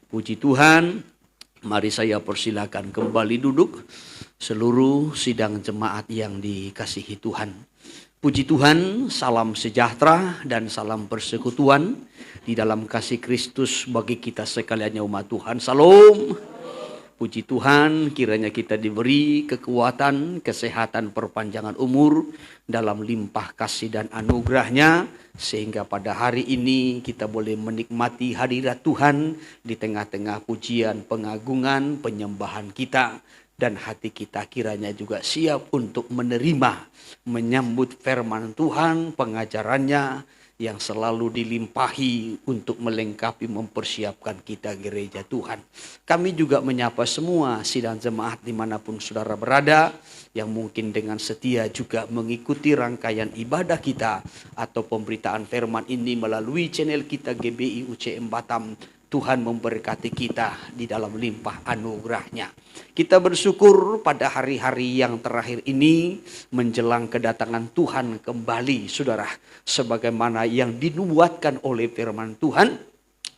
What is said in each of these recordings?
Puji Tuhan, mari saya persilakan kembali duduk seluruh sidang jemaat yang dikasihi Tuhan. Puji Tuhan, salam sejahtera dan salam persekutuan di dalam kasih Kristus bagi kita sekalian umat Tuhan. Salam. Puji Tuhan, kiranya kita diberi kekuatan, kesehatan, perpanjangan umur dalam limpah kasih dan anugerahnya, sehingga pada hari ini kita boleh menikmati hadirat Tuhan di tengah-tengah pujian, pengagungan, penyembahan kita. Dan hati kita kiranya juga siap untuk menerima, menyambut firman Tuhan, pengajarannya yang selalu dilimpahi untuk melengkapi, mempersiapkan kita gereja Tuhan. Kami juga menyapa semua sidang jemaat dimanapun saudara berada, yang mungkin dengan setia juga mengikuti rangkaian ibadah kita atau pemberitaan firman ini melalui channel kita GBI UCM Batam. Tuhan memberkati kita di dalam limpah anugerahnya. Kita bersyukur pada hari-hari yang terakhir ini menjelang kedatangan Tuhan kembali, saudara. Sebagaimana yang dinubuatkan oleh firman Tuhan,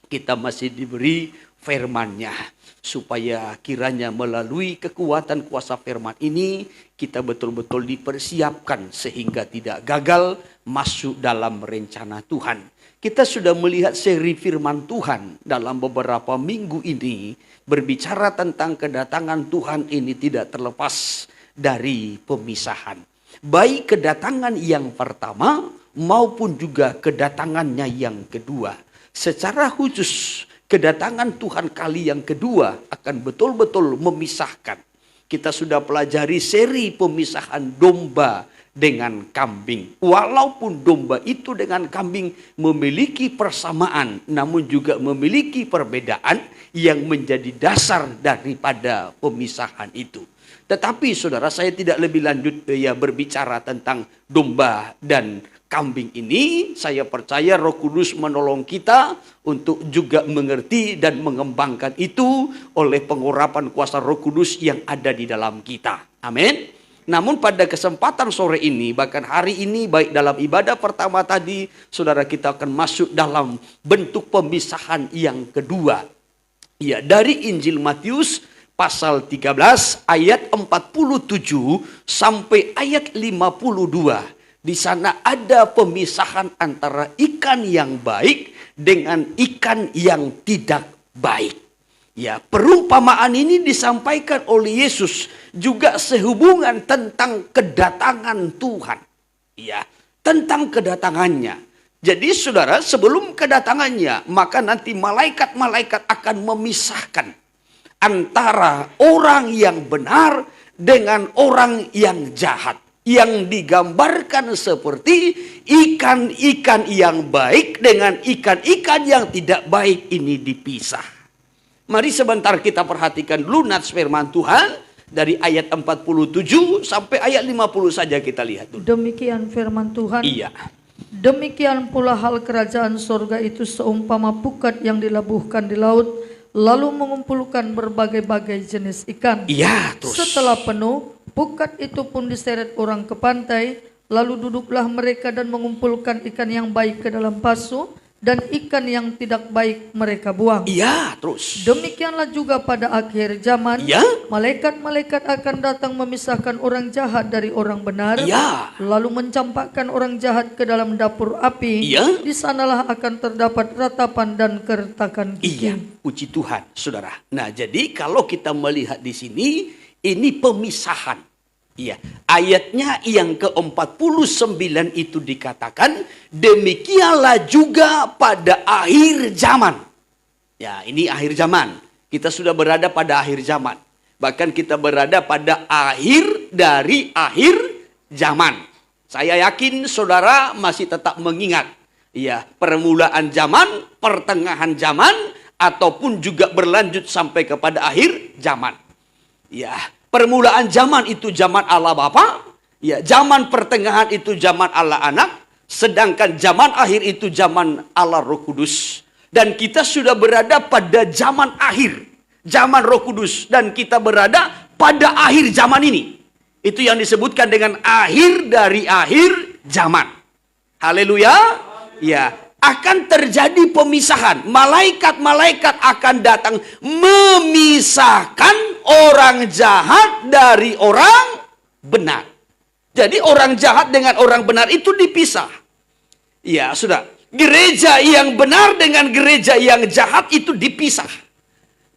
kita masih diberi firman-Nya. Supaya kiranya melalui kekuatan kuasa firman ini, kita betul-betul dipersiapkan sehingga tidak gagal masuk dalam rencana Tuhan. Kita sudah melihat seri firman Tuhan dalam beberapa minggu ini, berbicara tentang kedatangan Tuhan ini tidak terlepas dari pemisahan. Baik kedatangan yang pertama maupun juga kedatangannya yang kedua. Secara khusus kedatangan Tuhan kali yang kedua akan betul-betul memisahkan. Kita sudah pelajari seri pemisahan domba dengan kambing. Walaupun domba itu dengan kambing memiliki persamaan, namun juga memiliki perbedaan yang menjadi dasar daripada pemisahan itu. Tetapi saudara, saya tidak lebih lanjut berbicara tentang domba dan kambing ini. Saya percaya Roh Kudus menolong kita untuk juga mengerti dan mengembangkan itu oleh pengurapan kuasa Roh Kudus yang ada di dalam kita. Amin. Namun pada kesempatan sore ini, bahkan hari ini, baik dalam ibadah pertama tadi, saudara, kita akan masuk dalam bentuk pemisahan yang kedua. Ya, dari Injil Matius pasal 13 ayat 47 sampai ayat 52. Di sana ada pemisahan antara ikan yang baik dengan ikan yang tidak baik. Ya, perumpamaan ini disampaikan oleh Yesus juga sehubungan tentang kedatangan Tuhan. Ya, tentang kedatangannya. Jadi saudara, sebelum kedatangannya, maka nanti malaikat-malaikat akan memisahkan antara orang yang benar dengan orang yang jahat. Yang digambarkan seperti ikan-ikan yang baik dengan ikan-ikan yang tidak baik ini dipisah. Mari sebentar kita perhatikan dulu nats firman Tuhan dari ayat 47 sampai ayat 50 saja kita lihat dulu. Demikian firman Tuhan. Iya. Demikian pula hal kerajaan sorga itu seumpama pukat yang dilabuhkan di laut, lalu mengumpulkan berbagai-bagai jenis ikan. Iya, terus. Setelah penuh, pukat itu pun diseret orang ke pantai, lalu duduklah mereka dan mengumpulkan ikan yang baik ke dalam pasu, dan ikan yang tidak baik mereka buang. Iya, terus. Demikianlah juga pada akhir zaman, Ya. malaikat-malaikat akan datang memisahkan orang jahat dari orang benar, Ya. lalu mencampakkan orang jahat ke dalam dapur api. Ya. Di sanalah akan terdapat ratapan dan keretakan Iya, gigi. puji Tuhan, saudara. Nah, jadi kalau kita melihat di sini, ini pemisahan. Iya, ayatnya yang ke-49 itu dikatakan, demikianlah juga pada akhir zaman. Ya, ini akhir zaman. Kita sudah berada pada akhir zaman. Bahkan kita berada pada akhir dari akhir zaman. Saya yakin saudara masih tetap mengingat. Ya, permulaan zaman, pertengahan zaman, ataupun juga berlanjut sampai kepada akhir zaman. Ya, permulaan zaman itu zaman Allah Bapa, ya, zaman pertengahan itu zaman Allah Anak, sedangkan zaman akhir itu zaman Allah Roh Kudus. Dan kita sudah berada pada zaman akhir, zaman Roh Kudus, dan kita berada pada akhir zaman ini. Itu yang disebutkan dengan akhir dari akhir zaman. Haleluya. Ya, akan terjadi pemisahan. Malaikat-malaikat akan datang memisahkan orang jahat dari orang benar. Jadi orang jahat dengan orang benar itu dipisah. Ya, sudah. Gereja yang benar dengan gereja yang jahat itu dipisah.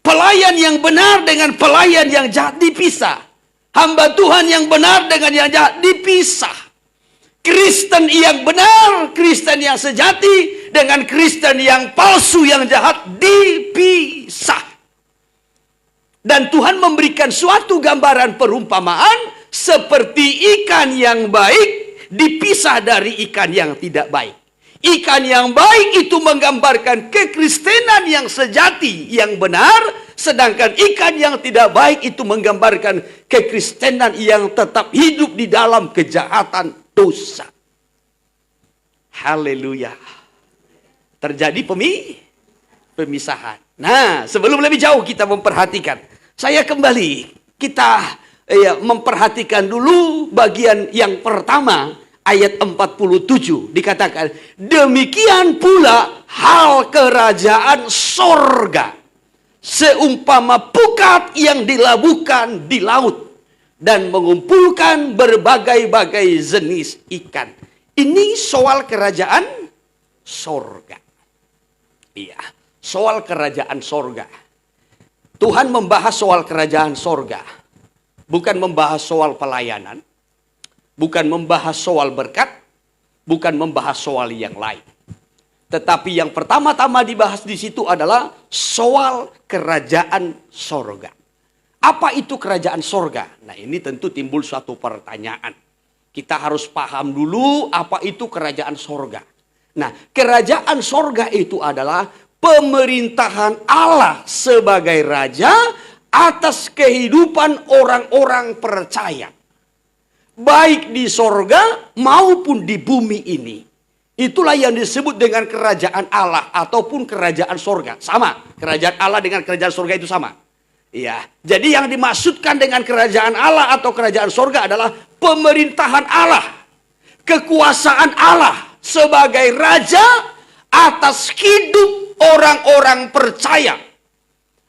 Pelayan yang benar dengan pelayan yang jahat dipisah. Hamba Tuhan yang benar dengan yang jahat dipisah. Kristen yang benar, Kristen yang sejati dengan Kristen yang palsu, yang jahat dipisah. Dan Tuhan memberikan suatu gambaran perumpamaan seperti ikan yang baik dipisah dari ikan yang tidak baik. Ikan yang baik itu menggambarkan kekristenan yang sejati, yang benar, sedangkan ikan yang tidak baik itu menggambarkan kekristenan yang tetap hidup di dalam kejahatan dosa. Haleluya. Terjadi pemisahan. Nah, sebelum lebih jauh kita memperhatikan, saya kembali kita memperhatikan dulu bagian yang pertama ayat 47 dikatakan, demikian pula hal kerajaan sorga seumpama pukat yang dilabuhkan di laut dan mengumpulkan berbagai-bagai jenis ikan. Ini soal kerajaan sorga. Iya, soal kerajaan sorga. Tuhan membahas soal kerajaan sorga. Bukan membahas soal pelayanan. Bukan membahas soal berkat. Bukan membahas soal yang lain. Tetapi yang pertama-tama dibahas di situ adalah soal kerajaan sorga. Apa itu kerajaan sorga? Nah, ini tentu timbul suatu pertanyaan. Kita harus paham dulu apa itu kerajaan sorga. Nah, kerajaan sorga itu adalah pemerintahan Allah sebagai raja atas kehidupan orang-orang percaya. Baik di sorga maupun di bumi ini. Itulah yang disebut dengan kerajaan Allah ataupun kerajaan sorga. Sama, kerajaan Allah dengan kerajaan sorga itu sama. Iya, jadi yang dimaksudkan dengan kerajaan Allah atau kerajaan sorga adalah pemerintahan Allah, kekuasaan Allah sebagai raja atas hidup orang-orang percaya,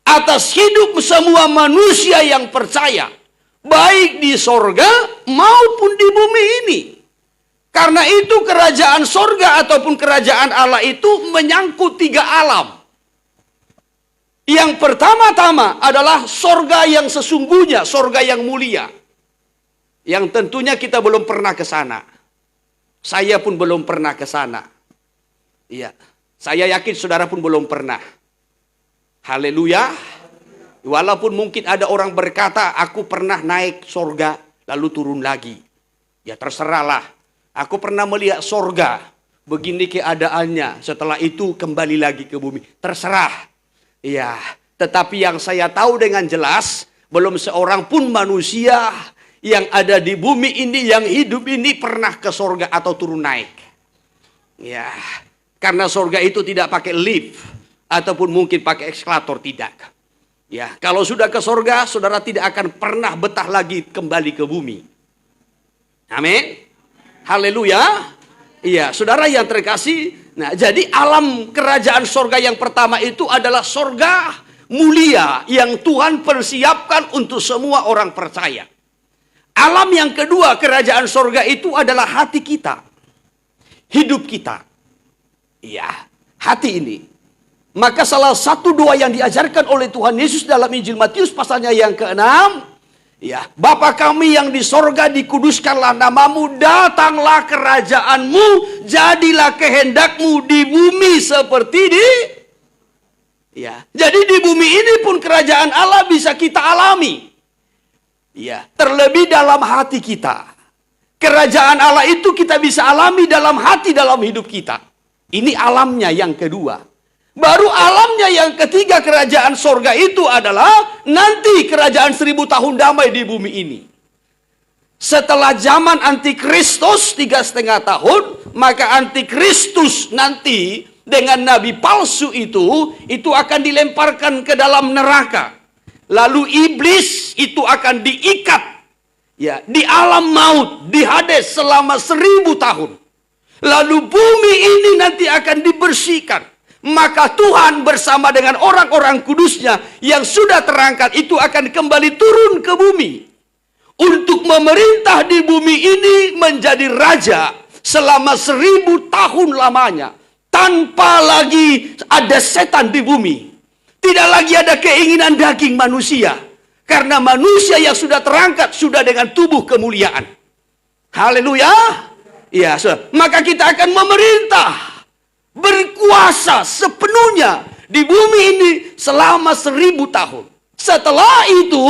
atas hidup semua manusia yang percaya, baik di sorga maupun di bumi ini. Karena itu kerajaan sorga ataupun kerajaan Allah itu menyangkut 3 alam. Yang pertama-tama adalah sorga yang sesungguhnya, sorga yang mulia. Yang tentunya kita belum pernah ke sana. Saya pun belum pernah ke sana. Iya, saya yakin saudara pun belum pernah. Haleluya. Walaupun mungkin ada orang berkata, aku pernah naik sorga, lalu turun lagi. Ya terserahlah. Aku pernah melihat sorga, begini keadaannya. Setelah itu kembali lagi ke bumi. Terserah. Ya, tetapi yang saya tahu dengan jelas, belum seorang pun manusia yang ada di bumi ini, yang hidup ini pernah ke sorga atau turun naik. Ya, karena sorga itu tidak pakai lift, ataupun mungkin pakai eskalator, tidak. Ya, kalau sudah ke sorga, saudara tidak akan pernah betah lagi kembali ke bumi. Amin. Haleluya. Iya, saudara yang terkasih. Nah, jadi alam kerajaan sorga yang pertama itu adalah sorga mulia yang Tuhan persiapkan untuk semua orang percaya. Alam yang kedua kerajaan sorga itu adalah hati kita. Hidup kita. Iya, hati ini. Maka salah satu doa yang diajarkan oleh Tuhan Yesus dalam Injil Matius pasalnya yang ke-6. Ya, Bapa kami yang di sorga, dikuduskanlah namamu, datanglah kerajaanmu, jadilah kehendakmu di bumi seperti di... Ya, jadi di bumi ini pun kerajaan Allah bisa kita alami. Ya, terlebih dalam hati kita. Kerajaan Allah itu kita bisa alami dalam hati, dalam hidup kita. Ini alamnya yang kedua. Baru alamnya yang ketiga kerajaan sorga itu adalah nanti kerajaan 1000 tahun damai di bumi ini. Setelah zaman antikristus 3,5 tahun, maka antikristus nanti dengan nabi palsu itu akan dilemparkan ke dalam neraka. Lalu iblis itu akan diikat ya di alam maut, di Hades selama 1000 tahun. Lalu bumi ini nanti akan dibersihkan. Maka Tuhan bersama dengan orang-orang kudusnya yang sudah terangkat itu akan kembali turun ke bumi. Untuk memerintah di bumi ini menjadi raja selama 1000 tahun lamanya. Tanpa lagi ada setan di bumi. Tidak lagi ada keinginan daging manusia. Karena manusia yang sudah terangkat sudah dengan tubuh kemuliaan. Haleluya. Ya, maka kita akan memerintah, berkuasa sepenuhnya di bumi ini selama 1000 tahun. Setelah itu,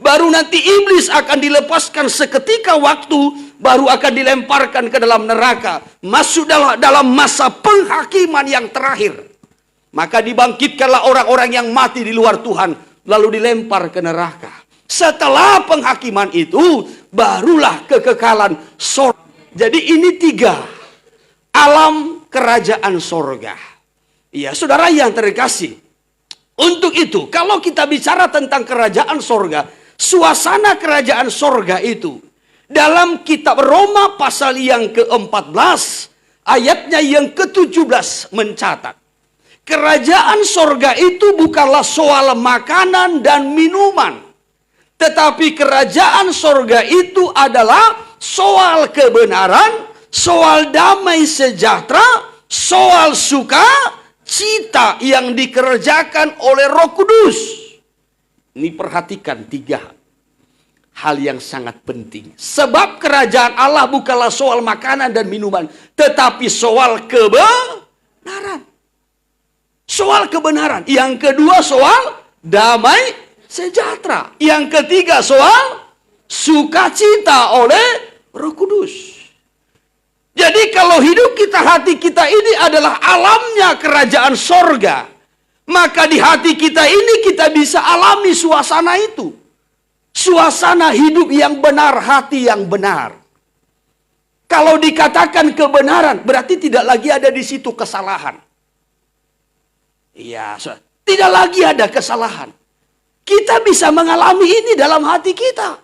baru nanti iblis akan dilepaskan seketika waktu, baru akan dilemparkan ke dalam neraka. Masuk dalam masa penghakiman yang terakhir. Maka dibangkitkanlah orang-orang yang mati di luar Tuhan, lalu dilempar ke neraka. Setelah penghakiman itu, barulah kekekalan sorga. Jadi ini 3 alam kerajaan sorga. Ya, saudara yang terkasih. Untuk itu, kalau kita bicara tentang kerajaan sorga, suasana kerajaan sorga itu, dalam kitab Roma pasal yang ke-14, ayatnya yang ke-17 mencatat. Kerajaan sorga itu bukanlah soal makanan dan minuman. Tetapi kerajaan sorga itu adalah soal kebenaran, soal damai sejahtera, soal sukacita yang dikerjakan oleh Roh Kudus. Ini perhatikan 3 hal yang sangat penting. Sebab kerajaan Allah bukanlah soal makanan dan minuman, tetapi soal kebenaran. Soal kebenaran. Yang kedua soal damai sejahtera. Yang ketiga soal sukacita oleh Roh Kudus. Jadi kalau hidup kita, hati kita ini adalah alamnya kerajaan sorga, maka di hati kita ini kita bisa alami suasana itu. Suasana hidup yang benar, hati yang benar. Kalau dikatakan kebenaran, berarti tidak lagi ada di situ kesalahan. Iya, tidak lagi ada kesalahan. Kita bisa mengalami ini dalam hati kita.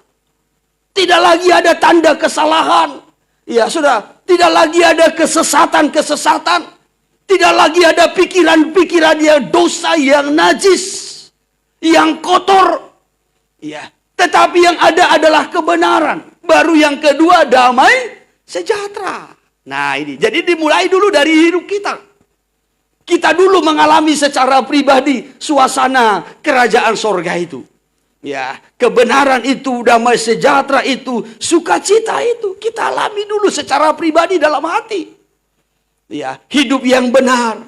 Tidak lagi ada tanda kesalahan. Ya sudah, tidak lagi ada kesesatan-kesesatan. Tidak lagi ada pikiran-pikiran yang dosa, yang najis, yang kotor. Ya, tetapi yang ada adalah kebenaran. Baru yang kedua damai sejahtera. Nah ini, jadi dimulai dulu dari hidup kita. Kita dulu mengalami secara pribadi suasana kerajaan sorga itu. Ya, kebenaran itu, damai sejahtera itu, sukacita itu kita alami dulu secara pribadi dalam hati. Ya, hidup yang benar.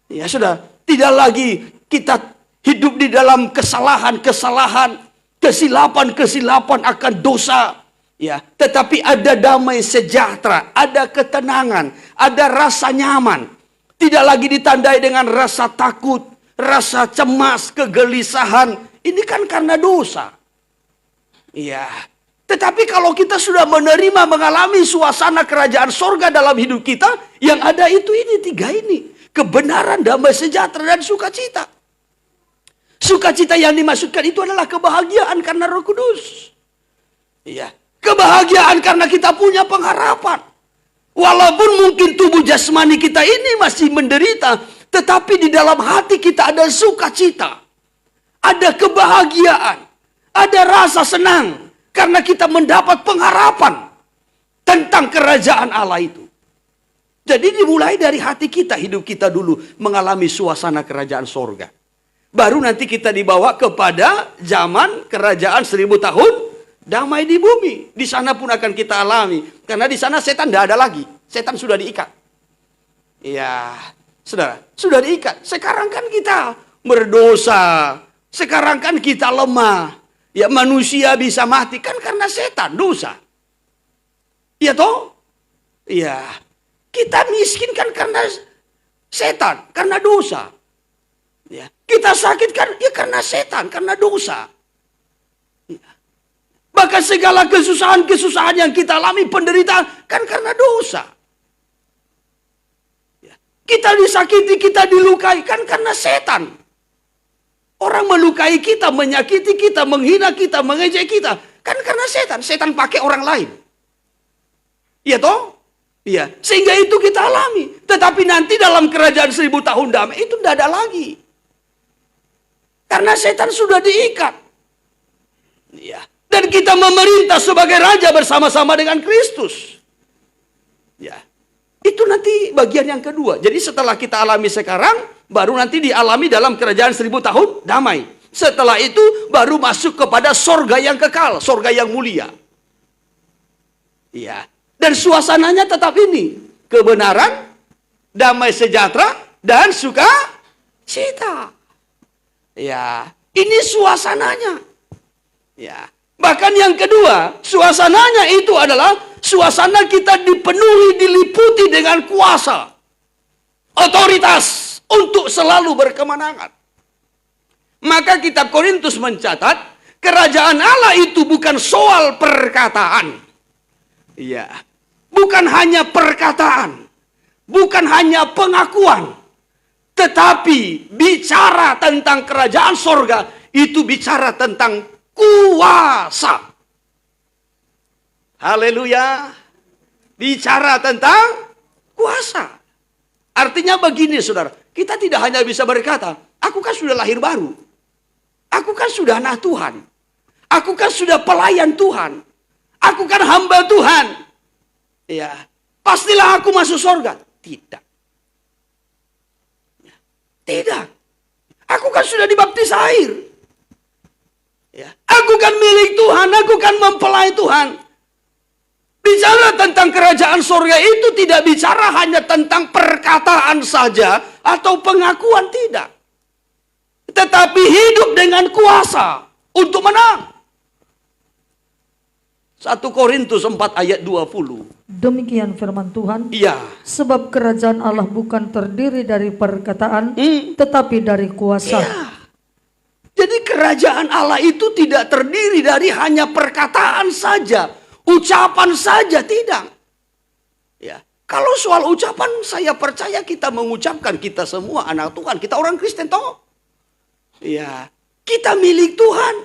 Ya sudah, tidak lagi kita hidup di dalam kesalahan-kesalahan, kesilapan-kesilapan akan dosa. Ya, tetapi ada damai sejahtera, ada ketenangan, ada rasa nyaman. Tidak lagi ditandai dengan rasa takut, rasa cemas, kegelisahan. Ini kan karena dosa. Iya. Tetapi kalau kita sudah menerima, mengalami suasana kerajaan sorga dalam hidup kita, yang ada itu ini 3 ini. Kebenaran, damai sejahtera, dan sukacita. Sukacita yang dimaksudkan itu adalah kebahagiaan karena Roh Kudus. Iya. Kebahagiaan karena kita punya pengharapan. Walaupun mungkin tubuh jasmani kita ini masih menderita, tetapi di dalam hati kita ada sukacita. Ada kebahagiaan, ada rasa senang, karena kita mendapat pengharapan tentang kerajaan Allah itu. Jadi dimulai dari hati kita, hidup kita dulu mengalami suasana kerajaan sorga. Baru nanti kita dibawa kepada zaman kerajaan 1000 tahun, damai di bumi. Di sana pun akan kita alami, karena di sana setan tidak ada lagi, setan sudah diikat. Iya, saudara, sudah diikat. Sekarang kan kita berdosa. Sekarang kan kita lemah. Ya, manusia bisa mati kan karena setan, dosa. Iya toh? Iya. Kita miskin kan karena setan, karena dosa. Ya. Kita sakit kan ya karena setan, karena dosa. Ya. Bahkan segala kesusahan-kesusahan yang kita alami, penderitaan kan karena dosa. Ya. Kita disakiti, kita dilukai kan karena setan. Orang melukai kita, menyakiti kita, menghina kita, mengejek kita. Kan karena setan. Setan pakai orang lain. Iya toh? Iya, sehingga itu kita alami. Tetapi nanti dalam kerajaan 1000 tahun damai itu tidak ada lagi. Karena setan sudah diikat. Iya. Dan kita memerintah sebagai raja bersama-sama dengan Kristus. Ya. Itu nanti bagian yang kedua. Jadi setelah kita alami sekarang, baru nanti dialami dalam kerajaan 1000 tahun damai. Setelah itu baru masuk kepada sorga yang kekal, sorga yang mulia. Iya. Dan suasananya tetap ini. Kebenaran, damai sejahtera, dan sukacita. Ya, ini suasananya. Ya. Bahkan yang kedua, suasananya itu adalah suasana kita dipenuhi, diliputi dengan kuasa. Otoritas untuk selalu berkemenangan. Maka kitab Korintus mencatat, kerajaan Allah itu bukan soal perkataan. Iya. Bukan hanya perkataan. Bukan hanya pengakuan. Tetapi bicara tentang kerajaan sorga, itu bicara tentang kuasa. Haleluya. Bicara tentang kuasa. Artinya begini saudara, kita tidak hanya bisa berkata, aku kan sudah lahir baru. Aku kan sudah anak Tuhan. Aku kan sudah pelayan Tuhan. Aku kan hamba Tuhan. Ya, pastilah aku masuk surga. Tidak. Tidak. Aku kan sudah dibaptis air. Ya, aku kan milik Tuhan. Aku kan mempelai Tuhan. Bicara tentang kerajaan surga itu tidak bicara hanya tentang perkataan saja atau pengakuan, tidak. Tetapi hidup dengan kuasa untuk menang. 1 Korintus 4 ayat 20. Demikian firman Tuhan. Iya. Sebab kerajaan Allah bukan terdiri dari perkataan, tetapi dari kuasa. Iya. Jadi kerajaan Allah itu tidak terdiri dari hanya perkataan saja, ucapan saja, tidak. Ya. Kalau soal ucapan, saya percaya kita mengucapkan, kita semua anak Tuhan, kita orang Kristen toh. Ya, kita milik Tuhan.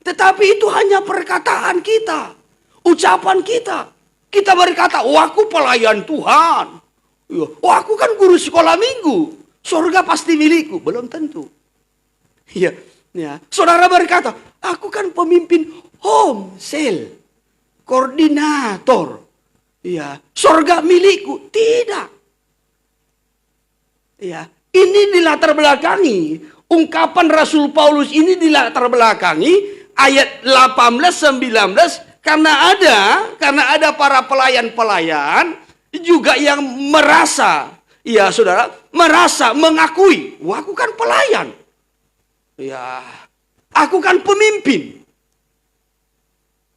Tetapi itu hanya perkataan kita, ucapan kita. Kita berkata, oh aku pelayan Tuhan. Oh aku kan guru sekolah minggu. Surga pasti milikku. Belum tentu. Ya, ya. Saudara berkata, aku kan pemimpin home cell, koordinator. Ya, surga milikku. Tidak. Ya, ini dilatar belakangi. Ungkapan Rasul Paulus ini dilatar belakangi ayat 18-19 karena ada para pelayan-pelayan juga yang merasa, ya saudara, merasa mengakui, wah aku kan pelayan. Ya, aku kan pemimpin.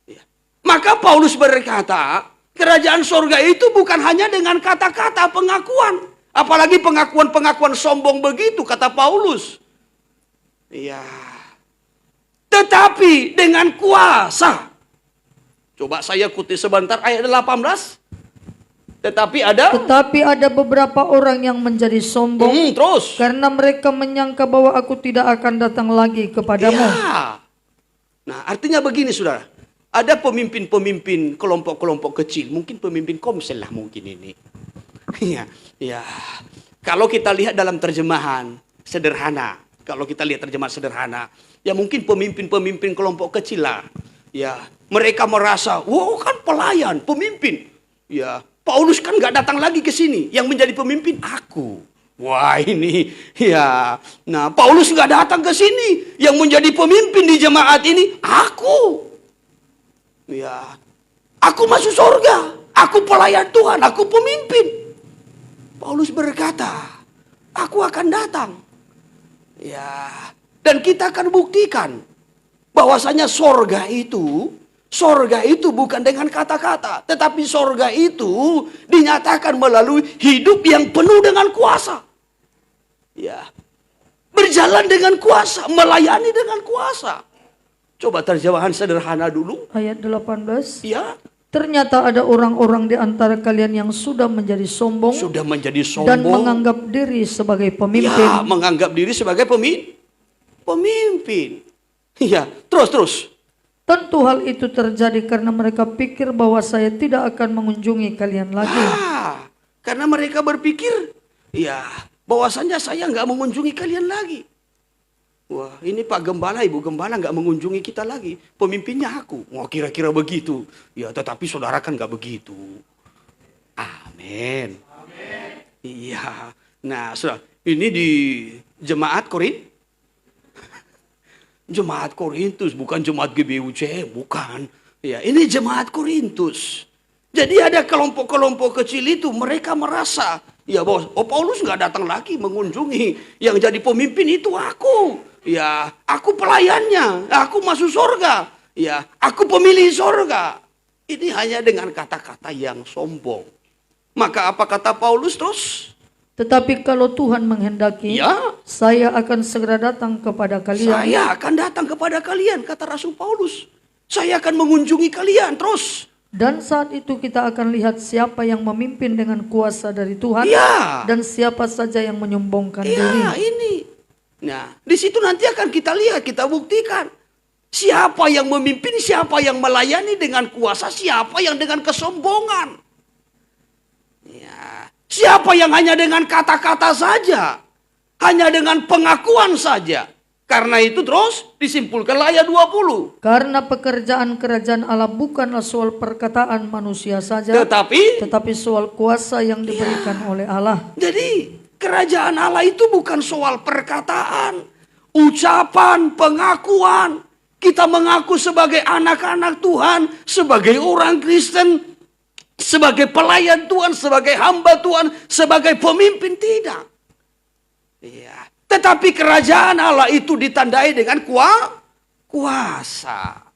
Ya. Maka Paulus berkata, kerajaan surga itu bukan hanya dengan kata-kata pengakuan, apalagi pengakuan-pengakuan sombong begitu kata Paulus. Ya. Tetapi dengan kuasa. Coba saya kutip sebentar ayat 18. Tetapi ada beberapa orang yang menjadi sombong. Terus. Karena mereka menyangka bahwa aku tidak akan datang lagi kepadamu. Ya. Nah, artinya begini saudara. Ada pemimpin-pemimpin kelompok-kelompok kecil. Mungkin pemimpin komsel lah mungkin ini. Ya. Ya. Kalau kita lihat dalam terjemahan sederhana. Kalau kita lihat terjemahan sederhana, ya mungkin pemimpin-pemimpin kelompok kecil lah. Ya, mereka merasa, wow kan pelayan, pemimpin. Ya, Paulus kan nggak datang lagi ke sini. Yang menjadi pemimpin aku. Wah ini, ya. Nah, Paulus nggak datang ke sini. Yang menjadi pemimpin di jemaat ini aku. Ya, aku masuk surga. Aku pelayan Tuhan. Aku pemimpin. Paulus berkata, aku akan datang. Ya, dan kita akan buktikan bahwasanya sorga itu bukan dengan kata-kata, tetapi sorga itu dinyatakan melalui hidup yang penuh dengan kuasa. Ya, berjalan dengan kuasa, melayani dengan kuasa. Coba terjemahan sederhana dulu. Ayat 18. Ya. Ternyata ada orang-orang di antara kalian yang sudah menjadi sombong. Dan menganggap diri sebagai pemimpin. Ya, menganggap diri sebagai pemimpin. Ya, terus. Tentu hal itu terjadi karena mereka pikir bahwa saya tidak akan mengunjungi kalian lagi. Karena mereka berpikir, ya bahwasanya saya nggak mengunjungi kalian lagi. Wah, ini Pak Gembala, Ibu Gembala nggak mengunjungi kita lagi. Pemimpinnya aku. Wah, kira-kira begitu. Ya, tetapi saudara kan nggak begitu. Amin. Iya. Nah, saudara, ini di jemaat Jemaat Korintus, bukan jemaat GBUC, bukan. Ya, ini jemaat Korintus. Jadi ada kelompok-kelompok kecil itu, mereka merasa, ya bahwa Paulus nggak datang lagi mengunjungi. Yang jadi pemimpin itu aku. Ya, aku pelayannya, aku masuk surga. Ya, aku pemilih surga. Ini hanya dengan kata-kata yang sombong. Maka apa kata Paulus terus? Tetapi kalau Tuhan menghendaki, Ya. saya akan segera datang kepada kalian. Saya akan datang kepada kalian, kata Rasul Paulus. Saya akan mengunjungi kalian terus. Dan saat itu kita akan lihat siapa yang memimpin dengan kuasa dari Tuhan. Ya. Dan siapa saja yang menyombongkan diri. Ya, ini. Nah, di situ nanti akan kita lihat, kita buktikan. Siapa yang memimpin, siapa yang melayani dengan kuasa, siapa yang dengan kesombongan. Ya. Siapa yang hanya dengan kata-kata saja. Hanya dengan pengakuan saja. Karena itu terus disimpulkanlah ayat 20. Karena pekerjaan kerajaan Allah bukanlah soal perkataan manusia saja. Tetapi soal kuasa yang diberikan oleh Allah. Jadi kerajaan Allah itu bukan soal perkataan, ucapan, pengakuan. Kita mengaku sebagai anak-anak Tuhan, sebagai orang Kristen, sebagai pelayan Tuhan, sebagai hamba Tuhan, sebagai pemimpin, tidak. Ya. Tetapi kerajaan Allah itu ditandai dengan kuasa.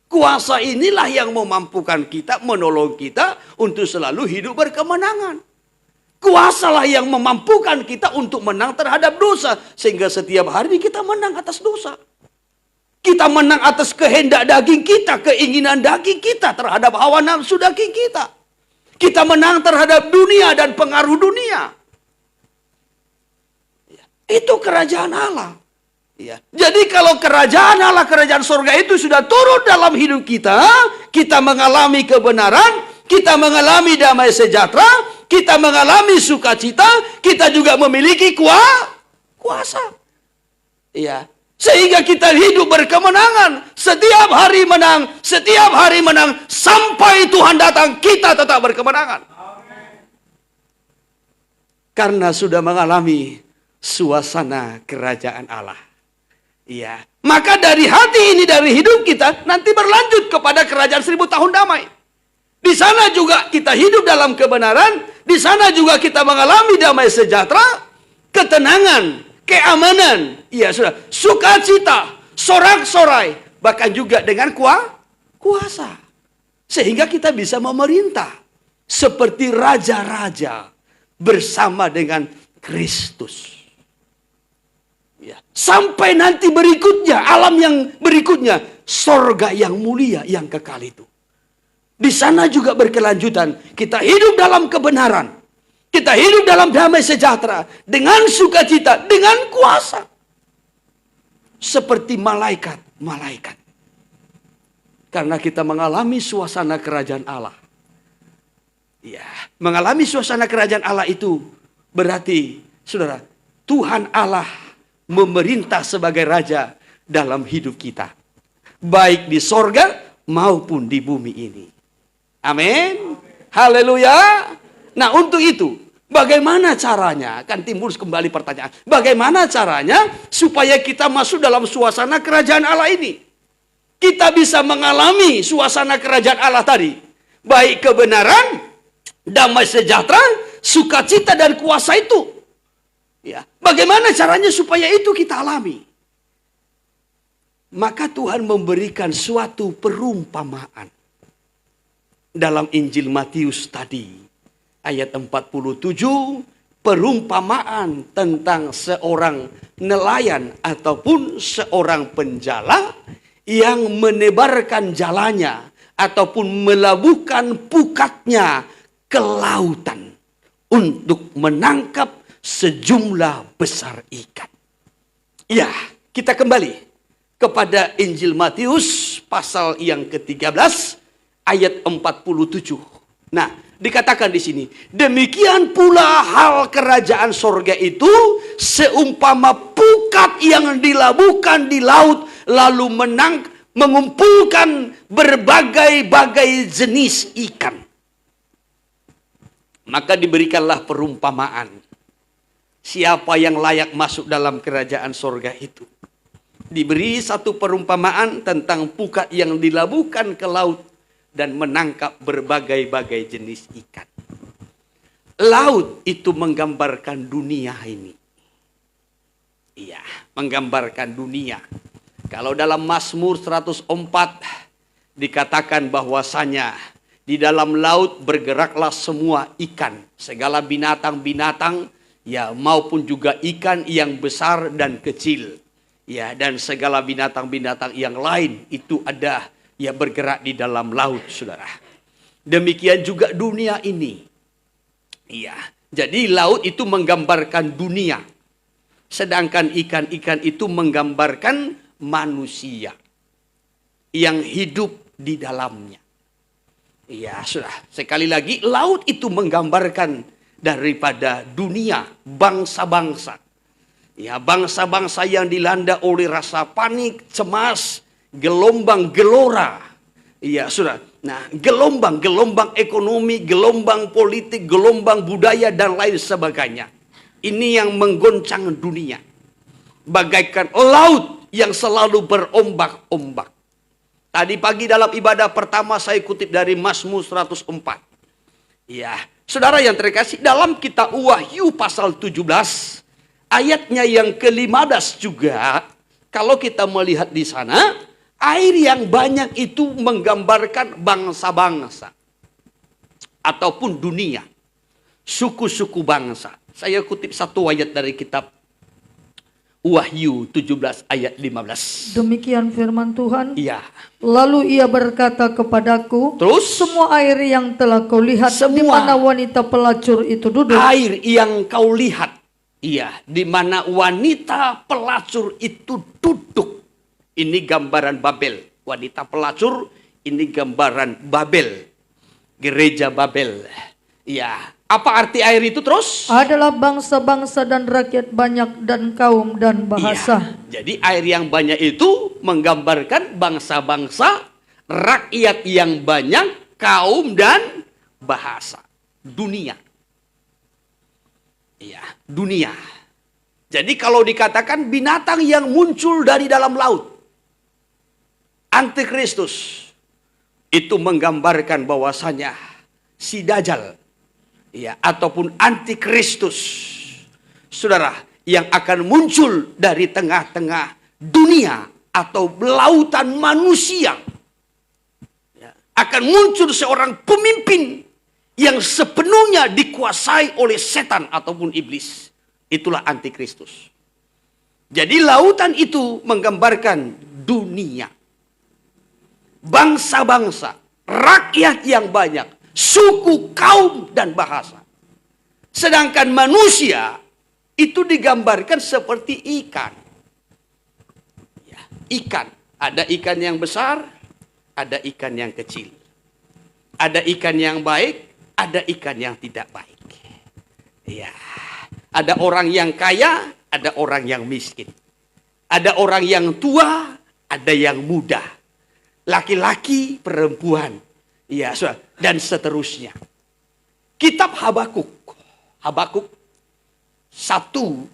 Kuasa inilah yang memampukan kita, menolong kita untuk selalu hidup berkemenangan. Kuasalah yang memampukan kita untuk menang terhadap dosa. Sehingga setiap hari kita menang atas dosa. Kita menang atas kehendak daging kita, keinginan daging kita terhadap hawa nafsu daging kita. Kita menang terhadap dunia dan pengaruh dunia. Itu kerajaan Allah. Ya. Jadi kalau kerajaan Allah, kerajaan surga itu sudah turun dalam hidup kita, kita mengalami kebenaran, kita mengalami damai sejahtera, kita mengalami sukacita, kita juga memiliki kuasa. Ya. Sehingga kita hidup berkemenangan, setiap hari menang, sampai Tuhan datang, kita tetap berkemenangan. Karena sudah mengalami suasana kerajaan Allah. Iya. Maka dari hati ini, dari hidup kita, nanti berlanjut kepada kerajaan 1000 tahun damai. Di sana juga kita hidup dalam kebenaran, di sana juga kita mengalami damai sejahtera, ketenangan, keamanan, iya sudah, sukacita, sorak-sorai, bahkan juga dengan kuasa. Sehingga kita bisa memerintah seperti raja-raja bersama dengan Kristus. Ya. Sampai nanti berikutnya, alam yang berikutnya, sorga yang mulia, yang kekal itu. Di sana juga berkelanjutan, kita hidup dalam kebenaran, kita hidup dalam damai sejahtera, dengan sukacita, dengan kuasa. Seperti malaikat-malaikat. Karena kita mengalami suasana kerajaan Allah. Ya, mengalami suasana kerajaan Allah itu berarti, saudara, Tuhan Allah memerintah sebagai raja dalam hidup kita. Baik di sorga maupun di bumi ini. Amin. Haleluya. Nah untuk itu, bagaimana caranya? Kan timbul kembali pertanyaan. Bagaimana caranya supaya kita masuk dalam suasana kerajaan Allah ini? Kita bisa mengalami suasana kerajaan Allah tadi. Baik kebenaran, damai sejahtera, sukacita dan kuasa itu. Ya, bagaimana caranya supaya itu kita alami? Maka Tuhan memberikan suatu perumpamaan. Dalam Injil Matius tadi, ayat 47, perumpamaan tentang seorang nelayan ataupun seorang penjala yang menebarkan jalannya ataupun melabuhkan pukatnya ke lautan untuk menangkap sejumlah besar ikan. Ya, kita kembali kepada Injil Matius pasal yang ke-13 ayat 47. Nah, dikatakan di sini, demikian pula hal kerajaan sorga itu seumpama pukat yang dilabuhkan di laut lalu mengumpulkan berbagai-bagai jenis ikan. Maka diberikanlah perumpamaan. Siapa yang layak masuk dalam kerajaan sorga itu? Diberi satu perumpamaan tentang pukat yang dilabuhkan ke laut dan menangkap berbagai-bagai jenis ikan. Laut itu menggambarkan dunia ini. Iya, menggambarkan dunia. Kalau dalam Mazmur 104 dikatakan bahwasanya di dalam laut bergeraklah semua ikan, segala binatang-binatang, ya maupun juga ikan yang besar dan kecil. Ya, dan segala binatang-binatang yang lain itu ada ya bergerak di dalam laut, saudara. Demikian juga dunia ini. Iya, jadi laut itu menggambarkan dunia. Sedangkan ikan-ikan itu menggambarkan manusia yang hidup di dalamnya. Iya, sudah. Sekali lagi, laut itu menggambarkan daripada dunia, bangsa-bangsa. Ya, bangsa-bangsa yang dilanda oleh rasa panik, cemas, gelombang gelora. Iya, sudah. Nah, gelombang ekonomi, gelombang politik, gelombang budaya dan lain sebagainya. Ini yang menggoncang dunia. Bagaikan laut yang selalu berombak-ombak. Tadi pagi dalam ibadah pertama saya kutip dari Mazmur 104. Ya, saudara yang terkasih, dalam kitab Wahyu pasal 17 ayatnya yang ke-15 juga, kalau kita melihat di sana, air yang banyak itu menggambarkan bangsa-bangsa ataupun dunia, suku-suku bangsa. Saya kutip satu ayat dari kitab Wahyu 17 ayat 15. Demikian firman Tuhan. Iya. Lalu ia berkata kepadaku, terus semua air yang telah kau lihat di mana wanita pelacur itu duduk. Air yang kau lihat, iya, di mana wanita pelacur itu duduk. Ini gambaran Babel. Wanita pelacur ini gambaran Babel. Gereja Babel. Iya. Apa arti air itu terus? Adalah bangsa-bangsa dan rakyat banyak dan kaum dan bahasa. Iya. Jadi air yang banyak itu menggambarkan bangsa-bangsa, rakyat yang banyak, kaum dan bahasa. Dunia. Iya, dunia. Jadi kalau dikatakan binatang yang muncul dari dalam laut, Antikristus, itu menggambarkan bahwasanya si Dajjal, ya, ataupun Antikristus, saudara, yang akan muncul dari tengah-tengah dunia atau lautan manusia. Ya, akan muncul seorang pemimpin yang sepenuhnya dikuasai oleh setan ataupun iblis. Itulah Antikristus. Jadi lautan itu menggambarkan dunia. Bangsa-bangsa, rakyat yang banyak, suku, kaum, dan bahasa. Sedangkan manusia itu digambarkan seperti ikan. Ya, ikan. Ada ikan yang besar, ada ikan yang kecil. Ada ikan yang baik, ada ikan yang tidak baik. Ya, ada orang yang kaya, ada orang yang miskin. Ada orang yang tua, ada yang muda. Laki-laki, perempuan. Ya, dan seterusnya. Kitab Habakuk. Habakuk 1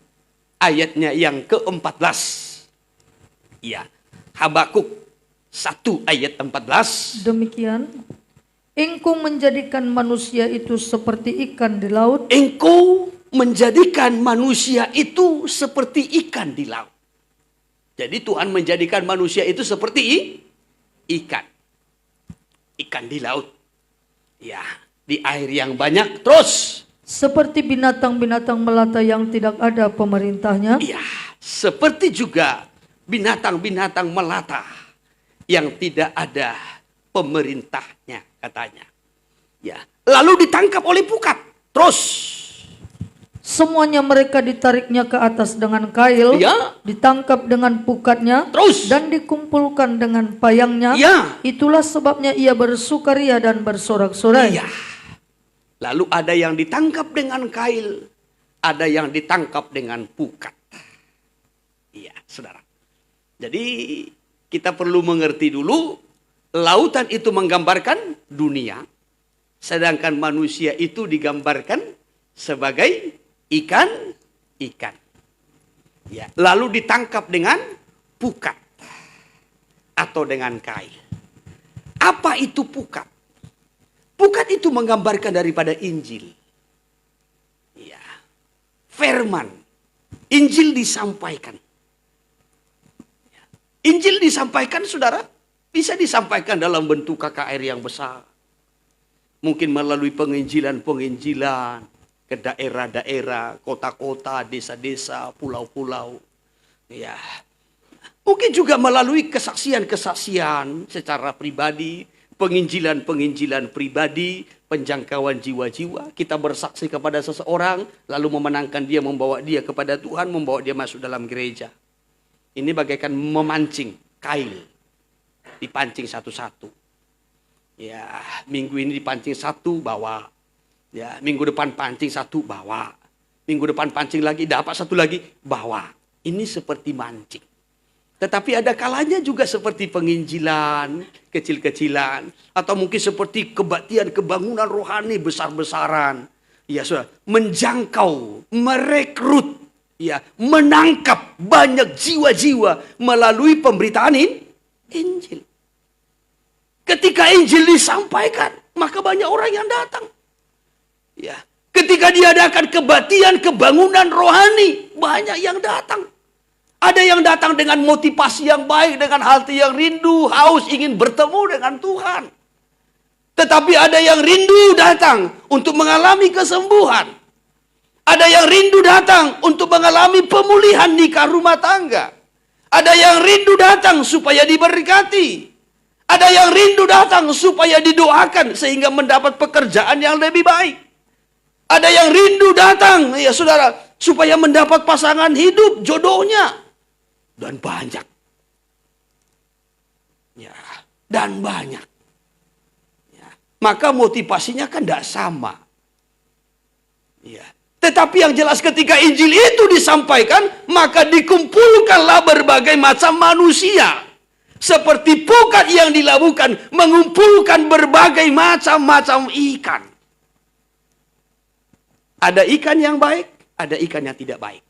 ayatnya yang ke-14. Ya, Habakuk 1 ayat 14. Demikian. Engkau menjadikan manusia itu seperti ikan di laut. Engkau menjadikan manusia itu seperti ikan di laut. Jadi Tuhan menjadikan manusia itu seperti ikan. Ikan di laut. Ya, di air yang banyak. Terus. Seperti binatang-binatang melata yang tidak ada pemerintahnya. Ya, seperti juga binatang-binatang melata yang tidak ada pemerintahnya, katanya. Ya, lalu ditangkap oleh pukat. Terus. Semuanya mereka ditariknya ke atas dengan kail, Ya. ditangkap dengan pukatnya, Terus. dan dikumpulkan dengan payangnya. Ya. Itulah sebabnya ia bersukaria dan bersorak-sorai. Iya. Lalu ada yang ditangkap dengan kail, ada yang ditangkap dengan pukat. Iya, saudara. Jadi kita perlu mengerti dulu, lautan itu menggambarkan dunia, sedangkan manusia itu digambarkan sebagai ikan. Ya, lalu ditangkap dengan pukat atau dengan kail. Apa itu pukat? Pukat itu menggambarkan daripada Injil. Ya. Firman. Injil disampaikan. Ya. Injil disampaikan, saudara, bisa disampaikan dalam bentuk KKR yang besar. Mungkin melalui penginjilan-penginjilan ke daerah-daerah, kota-kota, desa-desa, pulau-pulau. Ya. Mungkin juga melalui kesaksian-kesaksian secara pribadi, penginjilan-penginjilan pribadi, penjangkauan jiwa-jiwa. Kita bersaksi kepada seseorang, lalu memenangkan dia, membawa dia kepada Tuhan, membawa dia masuk dalam gereja. Ini bagaikan memancing kail, dipancing satu-satu. Ya, minggu ini dipancing satu, bawa. Ya, minggu depan pancing satu, bawa. Minggu depan pancing lagi, dapat satu lagi, bawa. Ini seperti mancing. Tetapi ada kalanya juga seperti penginjilan, kecil-kecilan. Atau mungkin seperti kebaktian, kebangunan rohani besar-besaran. Ya, saudara, menjangkau, merekrut, ya, menangkap banyak jiwa-jiwa melalui pemberitaan Injil. Ketika Injil disampaikan, maka banyak orang yang datang. Ya, ketika diadakan kebaktian, kebangunan rohani, banyak yang datang. Ada yang datang dengan motivasi yang baik, dengan hati yang rindu, haus, ingin bertemu dengan Tuhan. Tetapi ada yang rindu datang untuk mengalami kesembuhan. Ada yang rindu datang untuk mengalami pemulihan nikah rumah tangga. Ada yang rindu datang supaya diberkati. Ada yang rindu datang supaya didoakan sehingga mendapat pekerjaan yang lebih baik. Ada yang rindu datang, ya saudara, supaya mendapat pasangan hidup, jodohnya. Dan banyak. Ya, dan banyak. Ya, maka motivasinya kan tidak sama. Ya. Tetapi yang jelas ketika Injil itu disampaikan, maka dikumpulkanlah berbagai macam manusia. Seperti pukat yang dilakukan, mengumpulkan berbagai macam-macam ikan. Ada ikan yang baik, ada ikan yang tidak baik.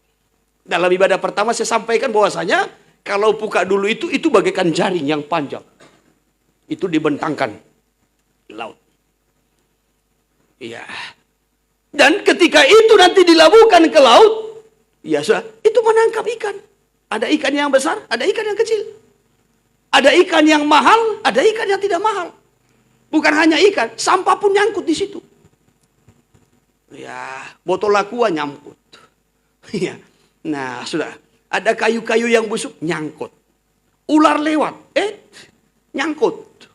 Dalam ibadah pertama saya sampaikan bahwasanya kalau pukat dulu itu bagaikan jaring yang panjang. Itu dibentangkan di laut. Iya. Dan ketika itu nanti dilabuhkan ke laut, ya sudah, itu menangkap ikan. Ada ikan yang besar, ada ikan yang kecil. Ada ikan yang mahal, ada ikan yang tidak mahal. Bukan hanya ikan, sampah pun nyangkut di situ. Ya, botol aqua nyangkut. Ya. Nah, sudah. Ada kayu-kayu yang busuk, nyangkut. Ular lewat, nyangkut.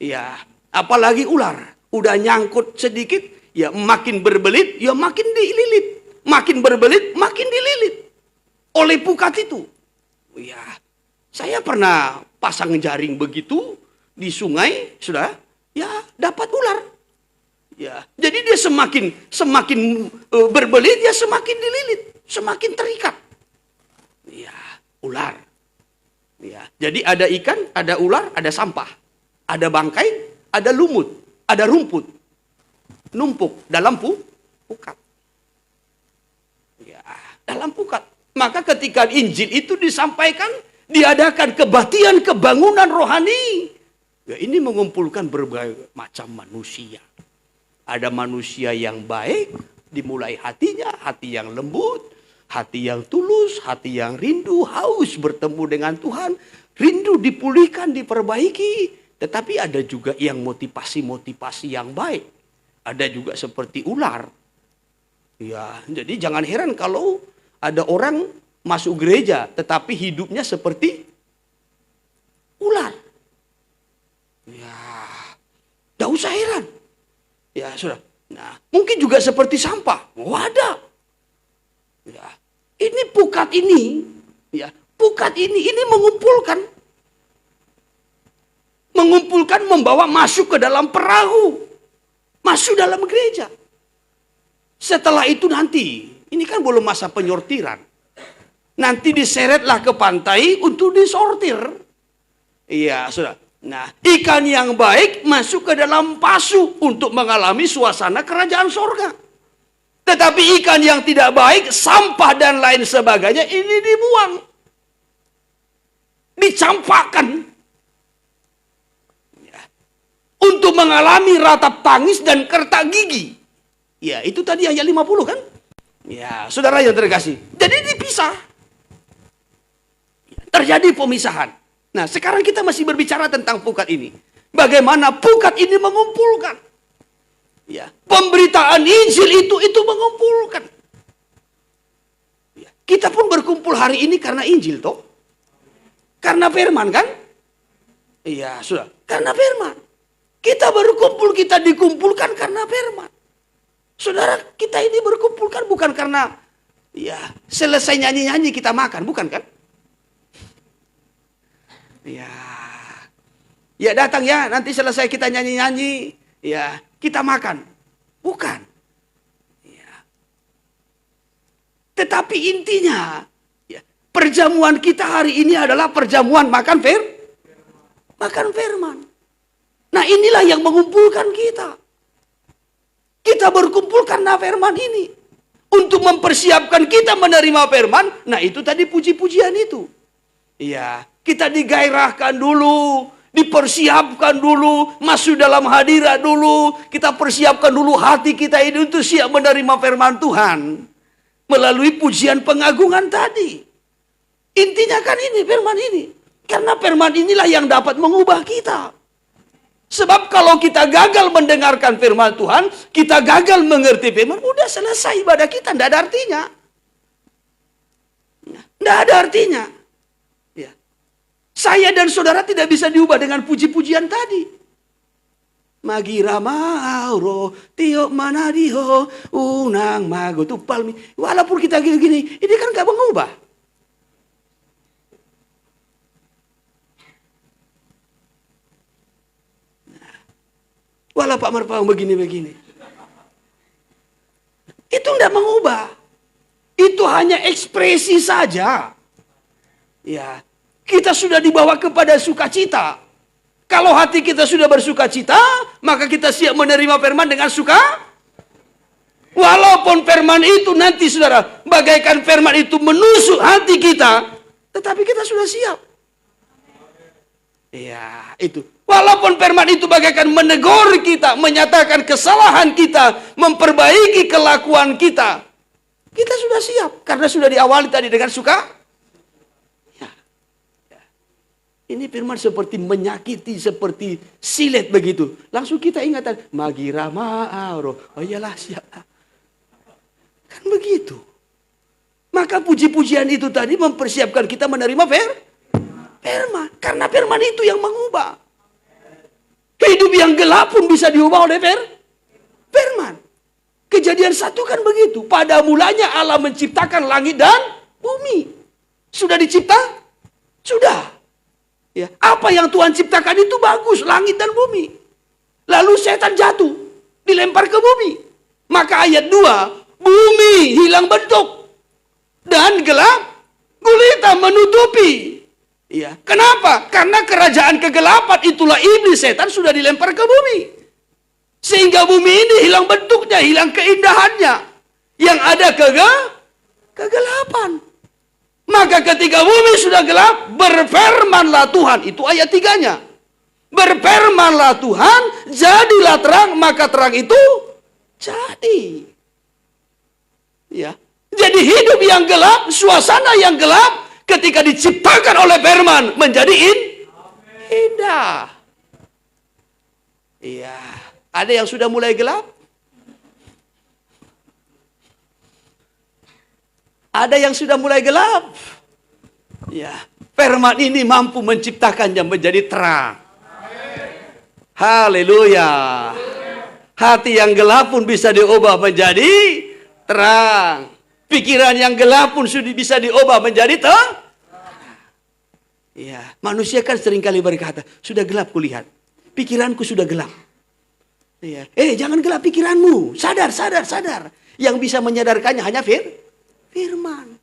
Ya, apalagi ular. Udah nyangkut sedikit, ya makin berbelit, ya makin dililit. Makin berbelit, makin dililit. Oleh pukat itu. Ya, saya pernah pasang jaring begitu di sungai, sudah, ya dapat ular. Ya, jadi dia semakin berbelit, ya semakin dililit. Semakin terikat. Ya, ular. Ya, jadi ada ikan, ada ular, ada sampah. Ada bangkai, ada lumut, ada rumput. Numpuk dalam pukat. Ya, dalam pukat. Maka ketika Injil itu disampaikan, diadakan kebaktian, kebangunan rohani. Ya, ini mengumpulkan berbagai macam manusia. Ada manusia yang baik, dimulai hatinya, hati yang lembut, hati yang tulus, hati yang rindu, haus bertemu dengan Tuhan, rindu dipulihkan, diperbaiki. Tetapi ada juga yang motivasi-motivasi yang baik. Ada juga seperti ular. Ya, jadi jangan heran kalau ada orang masuk gereja, tetapi hidupnya seperti ular. Ya, tidak usah heran. Ya, sudah. Nah, mungkin juga seperti sampah. Wadah. Ya. Ini pukat ini, ya, pukat ini mengumpulkan, membawa masuk ke dalam perahu, masuk dalam gereja. Setelah itu nanti, ini kan belum masa penyortiran. Nanti diseretlah ke pantai untuk disortir. Iya, sudah. Nah, ikan yang baik masuk ke dalam pasu untuk mengalami suasana kerajaan sorga. Tetapi ikan yang tidak baik, sampah dan lain sebagainya, ini dibuang. Dicampakkan. Ya. Untuk mengalami ratap tangis dan kertak gigi. Ya, itu tadi ayat 50 kan? Ya, saudara yang terkasih. Jadi dipisah. Terjadi pemisahan. Nah, sekarang kita masih berbicara tentang pukat ini. Bagaimana pukat ini mengumpulkan. Ya, pemberitaan Injil itu mengumpulkan. Ya, kita pun berkumpul hari ini karena Injil toh. Karena firman kan? Iya, sudah. Karena firman. Kita berkumpul, kita dikumpulkan karena firman. Saudara, kita ini berkumpulkan bukan karena ya, selesai nyanyi-nyanyi kita makan, bukan kan? Ya. Ya datang ya, nanti selesai kita nyanyi-nyanyi, ya, kita makan. Bukan. Ya. Tetapi intinya, ya, perjamuan kita hari ini adalah perjamuan makan firman. Nah, inilah yang mengumpulkan kita. Kita berkumpul karena firman ini. Untuk mempersiapkan kita menerima firman, nah itu tadi puji-pujian itu. Iya, kita digairahkan dulu, dipersiapkan dulu, masuk dalam hadirat dulu, kita persiapkan dulu hati kita ini untuk siap menerima firman Tuhan. Melalui pujian pengagungan tadi. Intinya kan ini, firman ini. Karena firman inilah yang dapat mengubah kita. Sebab kalau kita gagal mendengarkan firman Tuhan, kita gagal mengerti firman, udah selesai ibadah kita, tidak ada artinya. Tidak ada artinya. Ya. Saya dan saudara tidak bisa diubah dengan puji-pujian tadi. Magira mauro, tiok manadiho, unang mago tupalmi. Walaupun kita gini-gini, ini kan gak mengubah. Walau Pak Marpang begini-begini. Itu tidak mengubah. Itu hanya ekspresi saja. Ya, kita sudah dibawa kepada sukacita. Kalau hati kita sudah bersukacita, maka kita siap menerima firman dengan suka. Walaupun firman itu nanti saudara, bagaikan firman itu menusuk hati kita, tetapi kita sudah siap. Ya, itu. Walaupun firman itu bagaikan menegur kita, menyatakan kesalahan kita, memperbaiki kelakuan kita, kita sudah siap. Karena sudah diawali tadi dengan suka. Ya. Ya. Ini firman seperti menyakiti, seperti silet begitu. Langsung kita ingatan, magira ma'aro. Oh iyalah, siap. Kan begitu. Maka puji-pujian itu tadi mempersiapkan kita menerima firman. Karena firman itu yang mengubah. Hidup yang gelap pun bisa diubah oleh firman. Kejadian 1 kan begitu. Pada mulanya Allah menciptakan langit dan bumi. Sudah dicipta? Sudah. Ya. Apa yang Tuhan ciptakan itu bagus. Langit dan bumi. Lalu setan jatuh. Dilempar ke bumi. Maka ayat 2. Bumi hilang bentuk. Dan gelap gulita menutupi. Ya. Kenapa? Karena kerajaan kegelapan itulah iblis setan sudah dilempar ke bumi. Sehingga bumi ini hilang bentuknya, hilang keindahannya. Yang ada kegelapan. Maka ketika bumi sudah gelap, berfirmanlah Tuhan. Itu ayat 3-nya. Berfirmanlah Tuhan, jadilah terang, maka terang itu jadi. Ya. Jadi hidup yang gelap, suasana yang gelap, ketika diciptakan oleh firman menjadi indah. Iya. Ada yang sudah mulai gelap? Ada yang sudah mulai gelap? Ya. Firman ini mampu menciptakannya menjadi terang. Haleluya. Hati yang gelap pun bisa diubah menjadi terang. Pikiran yang gelap pun sudah bisa diubah menjadi terang. Ya, manusia kan seringkali berkata, sudah gelap kulihat. Pikiranku sudah gelap. Ya. Jangan gelap pikiranmu. Sadar, sadar, sadar. Yang bisa menyadarkannya hanya firman.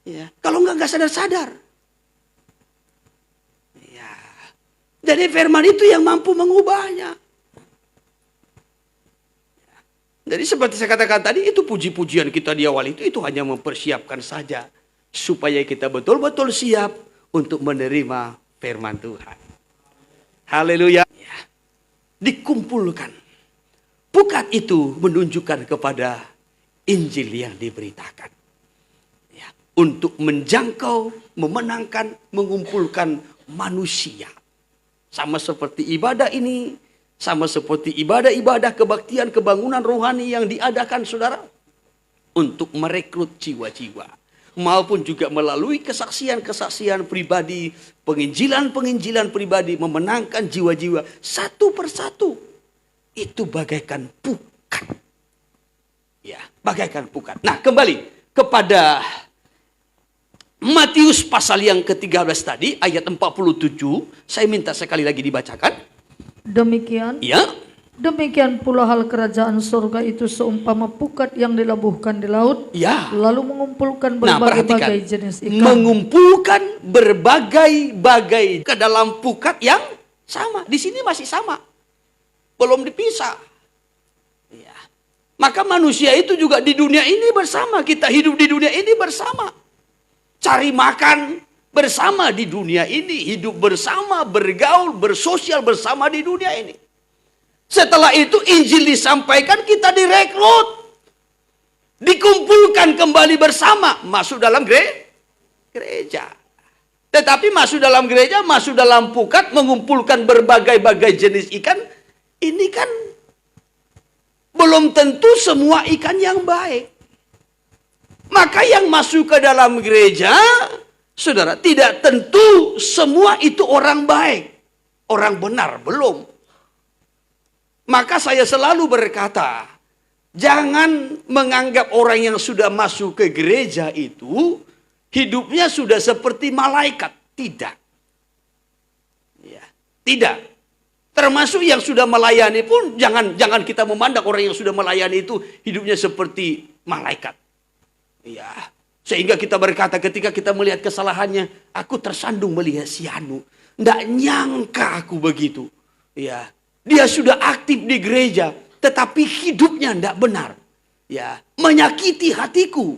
Ya. Kalau enggak sadar-sadar. Ya. Jadi firman itu yang mampu mengubahnya. Jadi seperti saya katakan tadi, itu puji-pujian kita di awal itu hanya mempersiapkan saja. Supaya kita betul-betul siap untuk menerima firman Tuhan. Haleluya. Ya. Dikumpulkan. Pukat itu menunjukkan kepada Injil yang diberitakan. Ya. Untuk menjangkau, memenangkan, mengumpulkan manusia. Sama seperti ibadah ini, sama seperti ibadah-ibadah kebaktian, kebangunan rohani yang diadakan saudara. Untuk merekrut jiwa-jiwa. Maupun juga melalui kesaksian-kesaksian pribadi, penginjilan-penginjilan pribadi, memenangkan jiwa-jiwa satu persatu. Itu bagaikan pukat. Ya, bagaikan pukat. Nah, kembali kepada Matius pasal yang ke-13 tadi, ayat 47. Saya minta sekali lagi dibacakan. Demikian. Ya. Demikian pula hal kerajaan surga itu seumpama pukat yang dilabuhkan di laut, Ya. lalu mengumpulkan perhatikan. berbagai-bagai jenis ikan. Mengumpulkan berbagai-bagai ke dalam pukat yang sama. Di sini masih sama. Belum dipisah. Ya. Maka manusia itu juga di dunia ini bersama. Kita hidup di dunia ini bersama. Cari makan bersama di dunia ini. Hidup bersama, bergaul, bersosial bersama di dunia ini. Setelah itu Injil disampaikan, kita direkrut. Dikumpulkan kembali bersama. Masuk dalam gereja. Tetapi masuk dalam gereja, masuk dalam pukat, mengumpulkan berbagai-bagai jenis ikan. Ini kan belum tentu semua ikan yang baik. Maka yang masuk ke dalam gereja, saudara, tidak tentu semua itu orang baik. Orang benar, belum. Maka saya selalu berkata, jangan menganggap orang yang sudah masuk ke gereja itu, hidupnya sudah seperti malaikat. Tidak. Ya, tidak. Termasuk yang sudah melayani pun, jangan kita memandang orang yang sudah melayani itu hidupnya seperti malaikat. Ya, sehingga kita berkata ketika kita melihat kesalahannya, aku tersandung melihat si Anu. Nggak nyangka aku begitu. Ya. Dia sudah aktif di gereja, tetapi hidupnya tidak benar. Ya, menyakiti hatiku.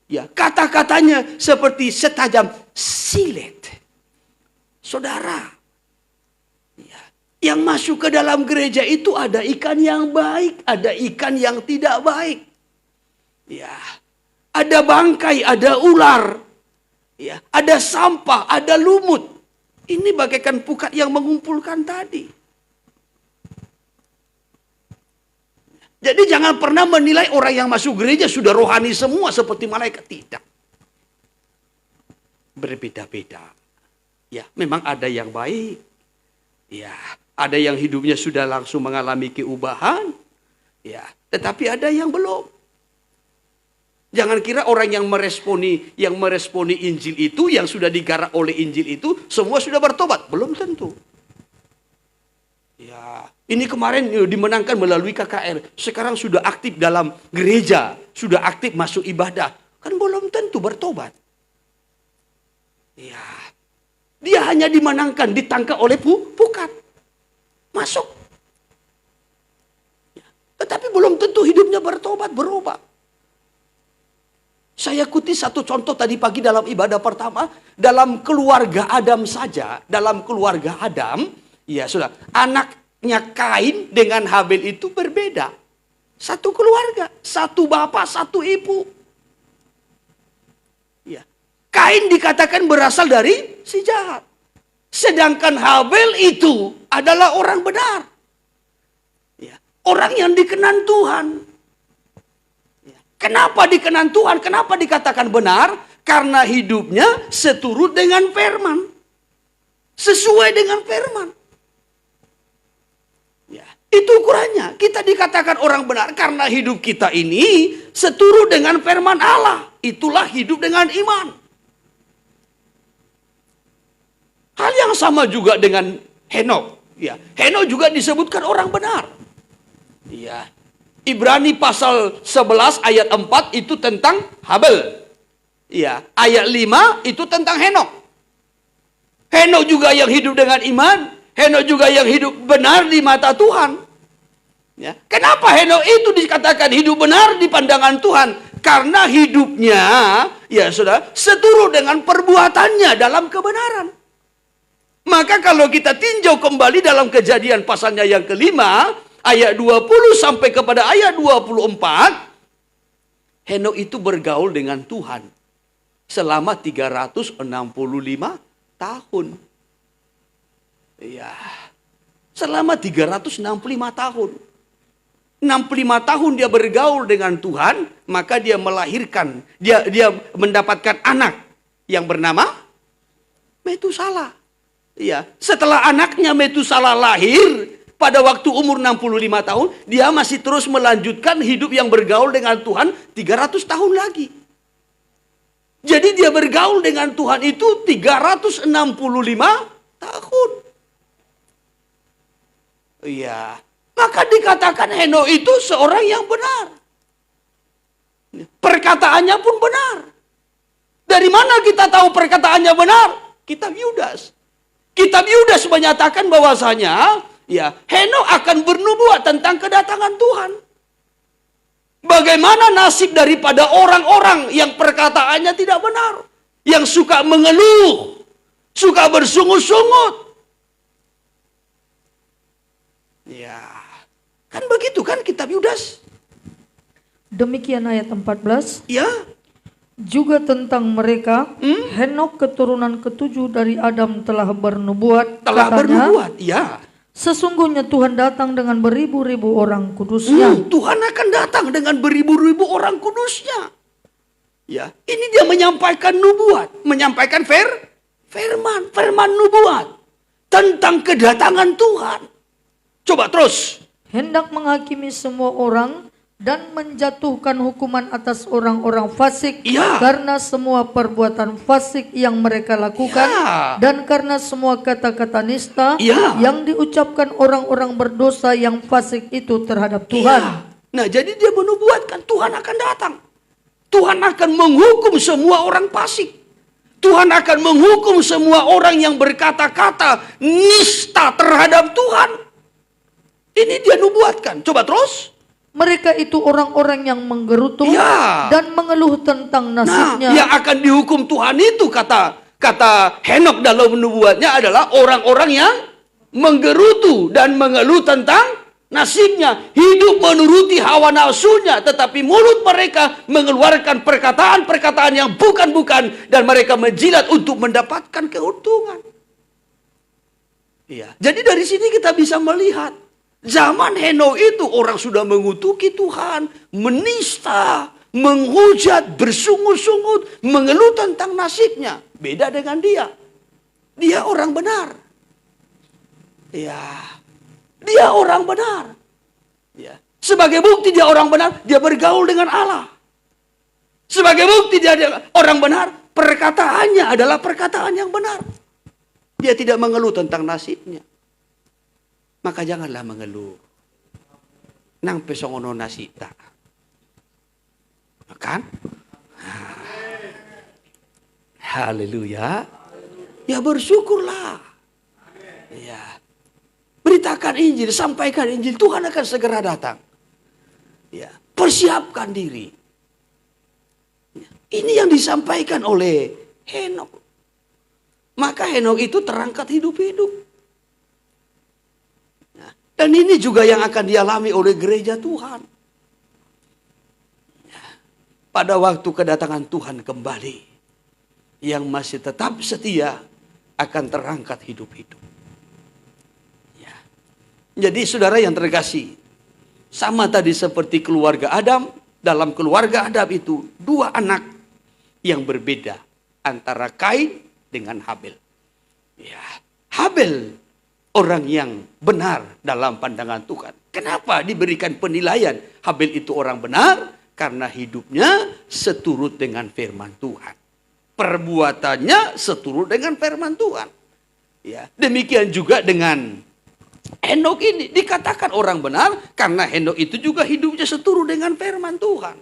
Ya, kata-katanya seperti setajam silet. Saudara, ya, yang masuk ke dalam gereja itu ada ikan yang baik, ada ikan yang tidak baik. Ya, ada bangkai, ada ular. Ya, ada sampah, ada lumut. Ini bagaikan pukat yang mengumpulkan tadi. Jadi jangan pernah menilai orang yang masuk gereja sudah rohani semua seperti malaikat. Tidak. Berbeda-beda. Ya, memang ada yang baik. Ya, ada yang hidupnya sudah langsung mengalami keubahan. Ya, tetapi ada yang belum. Jangan kira orang yang meresponi Injil itu, yang sudah digarap oleh Injil itu, semua sudah bertobat. Belum tentu. Ya, ini kemarin dimenangkan melalui KKR. Sekarang sudah aktif dalam gereja. Sudah aktif masuk ibadah. Kan belum tentu bertobat. Ya, dia hanya dimenangkan, ditangkap oleh pukat. Masuk. Ya, tetapi belum tentu hidupnya bertobat, berubah. Saya kutip satu contoh tadi pagi dalam ibadah pertama. Dalam keluarga Adam saja. Dalam keluarga Adam. Ya sudah, anaknya Kain dengan Habel itu berbeda. Satu keluarga, satu bapak, satu ibu. Ya. Kain dikatakan berasal dari si jahat. Sedangkan Habel itu adalah orang benar. Ya. Orang yang dikenan Tuhan. Ya. Kenapa dikenan Tuhan? Kenapa dikatakan benar? Karena hidupnya seturut dengan firman. Sesuai dengan firman. Itu ukurannya. Kita dikatakan orang benar karena hidup kita ini seturut dengan firman Allah. Itulah hidup dengan iman. Hal yang sama juga dengan Henok. Ya, Henok juga disebutkan orang benar. Ya. Ibrani pasal 11 ayat 4 itu tentang Habel. Ya, ayat 5 itu tentang Henok. Henok juga yang hidup dengan iman. Henok juga yang hidup benar di mata Tuhan. Ya. Kenapa Henok itu dikatakan hidup benar di pandangan Tuhan? Karena hidupnya, ya saudara, seturut dengan perbuatannya dalam kebenaran. Maka kalau kita tinjau kembali dalam Kejadian pasalnya yang kelima, ayat 20 sampai kepada ayat 24, Henok itu bergaul dengan Tuhan selama 365 tahun. Ya, selama 365 tahun. 65 tahun dia bergaul dengan Tuhan, maka dia melahirkan, dia mendapatkan anak yang bernama Metusala. Ya, setelah anaknya Metusala lahir, pada waktu umur 65 tahun, dia masih terus melanjutkan hidup yang bergaul dengan Tuhan 300 tahun lagi. Jadi dia bergaul dengan Tuhan itu 365 tahun. Iya, maka dikatakan Henok itu seorang yang benar. Perkataannya pun benar. Dari mana kita tahu perkataannya benar? Kitab Yudas. Kitab Yudas menyatakan bahwasanya ya, Henok akan bernubuat tentang kedatangan Tuhan. Bagaimana nasib daripada orang-orang yang perkataannya tidak benar, yang suka mengeluh, suka bersungut-sungut. Ya, kan begitu kan kitab Yudas. Demikian ayat 14. Ya. Juga tentang mereka, Henok keturunan ketujuh dari Adam telah bernubuat. Telah katanya, bernubuat, ya. sesungguhnya Tuhan datang dengan beribu-ribu orang kudusnya. Tuhan akan datang dengan beribu-ribu orang kudusnya. Ya, ini dia menyampaikan nubuat, menyampaikan firman nubuat tentang kedatangan Tuhan. Coba terus. Hendak menghakimi semua orang dan menjatuhkan hukuman atas orang-orang fasik, Ya. karena semua perbuatan fasik yang mereka lakukan, Ya. dan karena semua kata-kata nista Ya. yang diucapkan orang-orang berdosa yang fasik itu terhadap Tuhan. Ya. Nah, jadi dia menubuatkan Tuhan akan datang. Tuhan akan menghukum semua orang fasik. Tuhan akan menghukum semua orang yang berkata-kata nista terhadap Tuhan. Ini dia nubuatkan. Coba terus. Mereka itu orang-orang yang menggerutu Ya. dan mengeluh tentang Nah, nasibnya. yang akan dihukum Tuhan itu kata Henok dalam nubuatnya adalah orang-orang yang menggerutu dan mengeluh tentang nasibnya. Hidup menuruti hawa nafsunya, tetapi mulut mereka mengeluarkan perkataan-perkataan yang bukan-bukan dan mereka menjilat untuk mendapatkan keuntungan. Iya. Jadi dari sini kita bisa melihat zaman Henok itu orang sudah mengutuki Tuhan, menista, menghujat, bersungut-sungut, mengeluh tentang nasibnya. Beda dengan dia. Dia orang benar. Ya, dia orang benar. Ya. Sebagai bukti dia orang benar, dia bergaul dengan Allah. Sebagai bukti dia orang benar, perkataannya adalah perkataan yang benar. Dia tidak mengeluh tentang nasibnya. Maka janganlah mengeluh. Nang pesongono nasita. Kan? Haleluya. Ya bersyukurlah. Ya. Beritakan Injil, sampaikan Injil, Tuhan akan segera datang. Ya, persiapkan diri. Ya. Ini yang disampaikan oleh Henok. Maka Henok itu terangkat hidup-hidup. Dan ini juga yang akan dialami oleh gereja Tuhan. Pada waktu kedatangan Tuhan kembali, yang masih tetap setia akan terangkat hidup-hidup. Ya. Jadi saudara yang terkasih, sama tadi seperti keluarga Adam, dalam keluarga Adam itu dua anak yang berbeda antara Kain dengan Habel. Ya. Habel orang yang benar dalam pandangan Tuhan. Kenapa diberikan penilaian Habil itu orang benar? Karena hidupnya seturut dengan firman Tuhan. Perbuatannya seturut dengan firman Tuhan. Ya, demikian juga dengan Henok ini dikatakan orang benar karena Henok itu juga hidupnya seturut dengan firman Tuhan.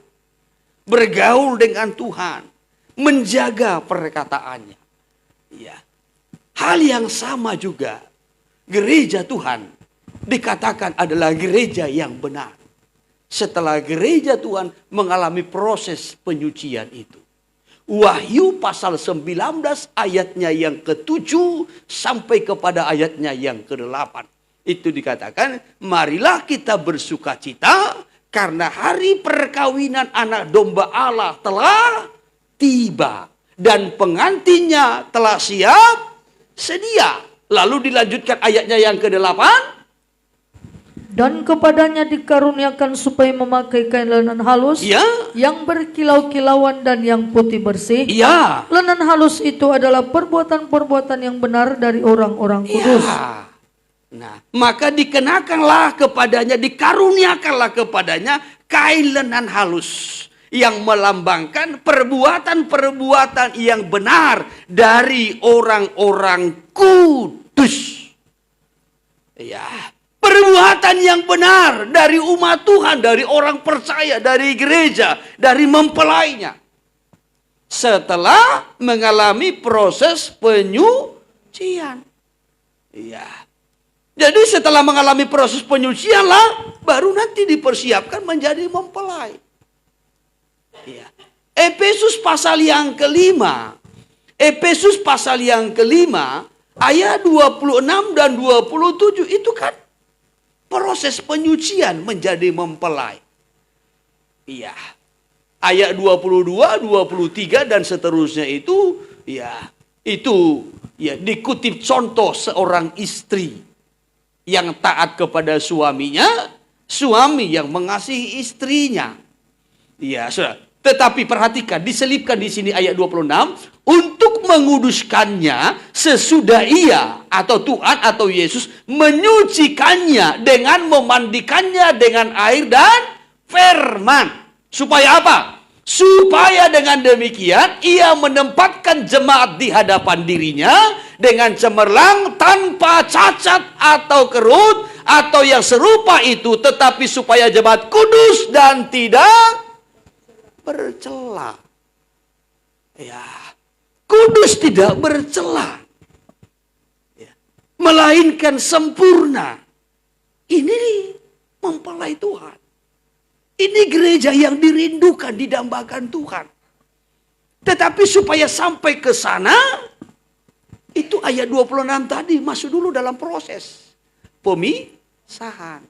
Bergaul dengan Tuhan, menjaga perkataannya. Ya. Hal yang sama juga gereja Tuhan dikatakan adalah gereja yang benar. Setelah gereja Tuhan mengalami proses penyucian itu. Wahyu pasal 19 ayatnya yang ke-7 sampai kepada ayatnya yang ke-8. Itu dikatakan, marilah kita bersukacita karena hari perkawinan anak domba Allah telah tiba. Dan pengantinnya telah siap sedia. Lalu dilanjutkan ayatnya yang ke-8. Dan kepadanya dikaruniakan supaya memakai kain lenan halus Ya. yang berkilau-kilauan dan yang putih bersih. Ya. Lenan halus itu adalah perbuatan-perbuatan yang benar dari orang-orang kudus. Ya. Nah, maka dikenakanlah kepadanya, dikaruniakanlah kepadanya kain lenan halus yang melambangkan perbuatan-perbuatan yang benar dari orang-orang kudus. Ya. Perbuatan yang benar dari umat Tuhan, dari orang percaya, dari gereja, dari mempelainya. Setelah mengalami proses penyucian. Iya. Jadi setelah mengalami proses penyucian lah, baru nanti dipersiapkan menjadi mempelai. Iya. Efesus pasal yang kelima. Efesus pasal yang kelima, ayat 26 dan 27 itu kan proses penyucian menjadi mempelai. Iya. Ayat 22, 23 dan seterusnya itu ya dikutip contoh seorang istri yang taat kepada suaminya, suami yang mengasihi istrinya. Iya, Saudara. Tetapi perhatikan, diselipkan di sini ayat 26, untuk menguduskannya sesudah ia atau Tuhan atau Yesus menyucikannya dengan memandikannya dengan air dan firman. Supaya apa? Supaya dengan demikian ia menempatkan jemaat di hadapan dirinya dengan cemerlang tanpa cacat atau kerut atau yang serupa itu, tetapi supaya jemaat kudus dan tidak bercela. Ya, kudus tidak bercela. Ya. Melainkan sempurna. Ini mempelai Tuhan. Ini gereja yang dirindukan, didambakan Tuhan. Tetapi supaya sampai ke sana, itu ayat 26 tadi masuk dulu dalam proses pemisahan.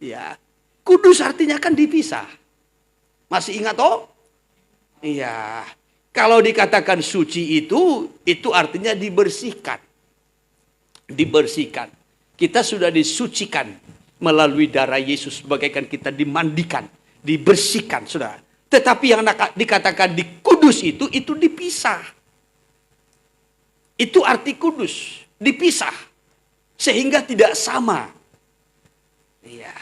Ya, kudus artinya kan dipisah. Masih ingat toh? Iya. Kalau dikatakan suci itu artinya dibersihkan. Dibersihkan. Kita sudah disucikan melalui darah Yesus, bagaikan kita dimandikan, dibersihkan, Saudara. Tetapi yang dikatakan di kudus itu dipisah. Itu arti kudus, dipisah. Sehingga tidak sama. Iya.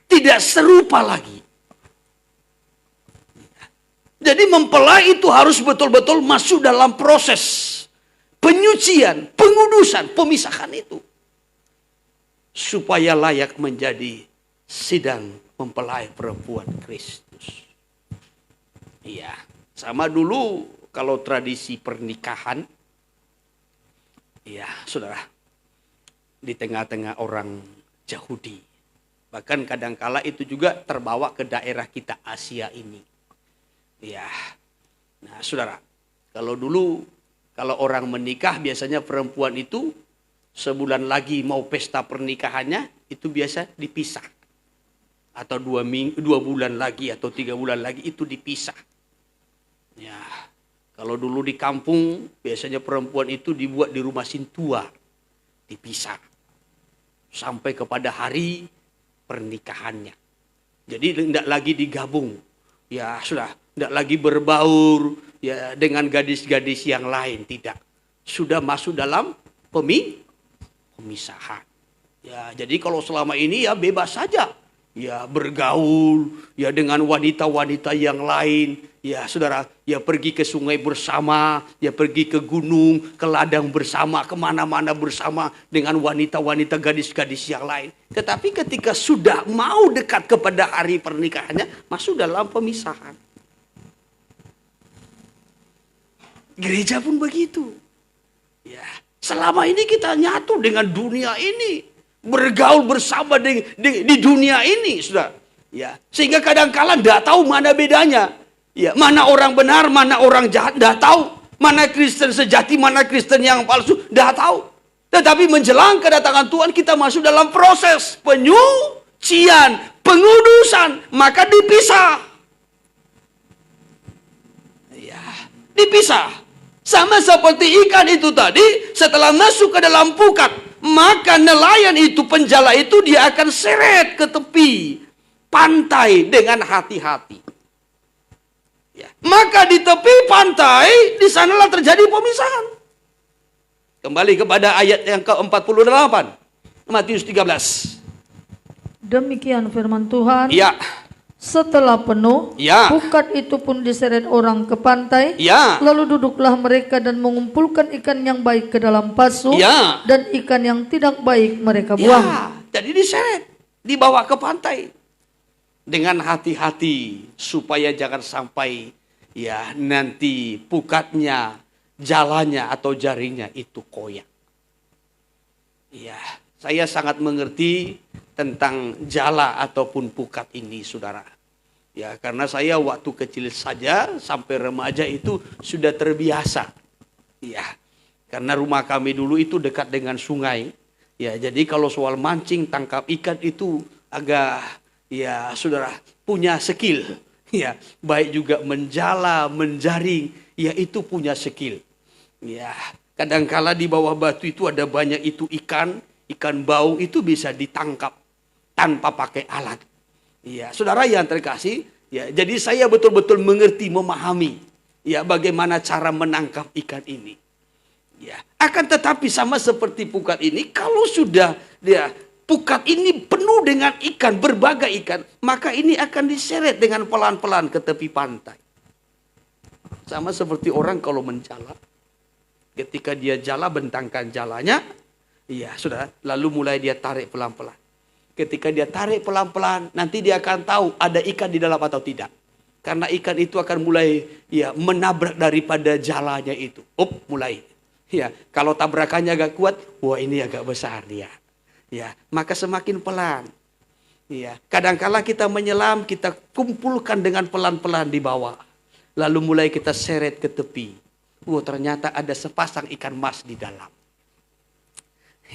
Tidak serupa lagi. Jadi mempelai itu harus betul-betul masuk dalam proses penyucian, pengudusan, pemisahan itu. Supaya layak menjadi sidang mempelai perempuan Kristus. Iya, sama dulu kalau tradisi pernikahan. Iya, Saudara. Di tengah-tengah orang Yahudi. Bahkan kadangkala itu juga terbawa ke daerah kita Asia ini. Ya, nah Saudara, kalau dulu kalau orang menikah biasanya perempuan itu sebulan lagi mau pesta pernikahannya itu biasa dipisah. Atau 2 bulan lagi atau 3 bulan lagi itu dipisah. Ya, kalau dulu di kampung biasanya perempuan itu dibuat di rumah sintua, dipisah. Sampai kepada hari pernikahannya. Jadi tidak lagi digabung. Ya sudah, tidak lagi berbaur ya dengan gadis-gadis yang lain, tidak. Sudah masuk dalam pemisahan. Ya, jadi kalau selama ini ya bebas saja. Ya bergaul ya dengan wanita-wanita yang lain. Ya saudara, ya pergi ke sungai bersama, ya pergi ke gunung, ke ladang bersama, kemana-mana bersama dengan wanita-wanita gadis-gadis yang lain. Tetapi ketika sudah mau dekat kepada hari pernikahannya, masuk dalam pemisahan. Gereja pun begitu. Ya, selama ini kita nyatu dengan dunia ini, bergaul bersama di dunia ini, sudah. Ya, sehingga kadang-kala tidak tahu mana bedanya. Ya, mana orang benar, mana orang jahat, tidak tahu. Mana Kristen sejati, mana Kristen yang palsu, tidak tahu. Tetapi menjelang kedatangan Tuhan, kita masuk dalam proses penyucian, pengudusan, maka dipisah. Ya, dipisah. Sama seperti ikan itu tadi, setelah masuk ke dalam pukat, maka nelayan itu, penjala itu, dia akan seret ke tepi pantai dengan hati-hati. Ya. Maka di tepi pantai, di sanalah terjadi pemisahan. Kembali kepada ayat yang ke-48, Matius 13. Demikian firman Tuhan. Ya. Setelah penuh, Ya. pukat itu pun diseret orang ke pantai. Ya. Lalu duduklah mereka dan mengumpulkan ikan yang baik ke dalam pasu, Ya. dan ikan yang tidak baik mereka buang. Ya. Jadi diseret, dibawa ke pantai. Dengan hati-hati supaya jangan sampai ya nanti pukatnya, jalannya atau jaringnya itu koyak. Ya, saya sangat mengerti tentang jala ataupun pukat ini, saudara. Ya, karena saya waktu kecil saja sampai remaja itu sudah terbiasa. Ya, karena rumah kami dulu itu dekat dengan sungai. Ya, jadi kalau soal mancing, tangkap ikan itu agak, ya saudara, punya skill. Ya, baik juga menjala, menjaring, ya itu punya skill. Ya, kadangkala di bawah batu itu ada banyak itu ikan baung itu bisa ditangkap tanpa pakai alat. Ya, saudara yang terkasih, ya, jadi saya betul-betul mengerti, memahami, ya bagaimana cara menangkap ikan ini. Ya, akan tetapi sama seperti pukat ini, kalau sudah dia pukat ini penuh dengan ikan, berbagai ikan, maka ini akan diseret dengan pelan-pelan ke tepi pantai. Sama seperti orang kalau menjala. Ketika dia jala, bentangkan jalanya, iya sudah, lalu mulai dia tarik pelan-pelan. Ketika dia tarik pelan-pelan, nanti dia akan tahu ada ikan di dalam atau tidak. Karena ikan itu akan mulai ya menabrak daripada jalanya itu. Mulai. Ya, kalau tabrakannya agak kuat, wah ini agak besar dia. Ya, maka semakin pelan. Ya, kadangkala kita menyelam, kita kumpulkan dengan pelan-pelan di bawah. Lalu mulai kita seret ke tepi. Ternyata ada sepasang ikan mas di dalam.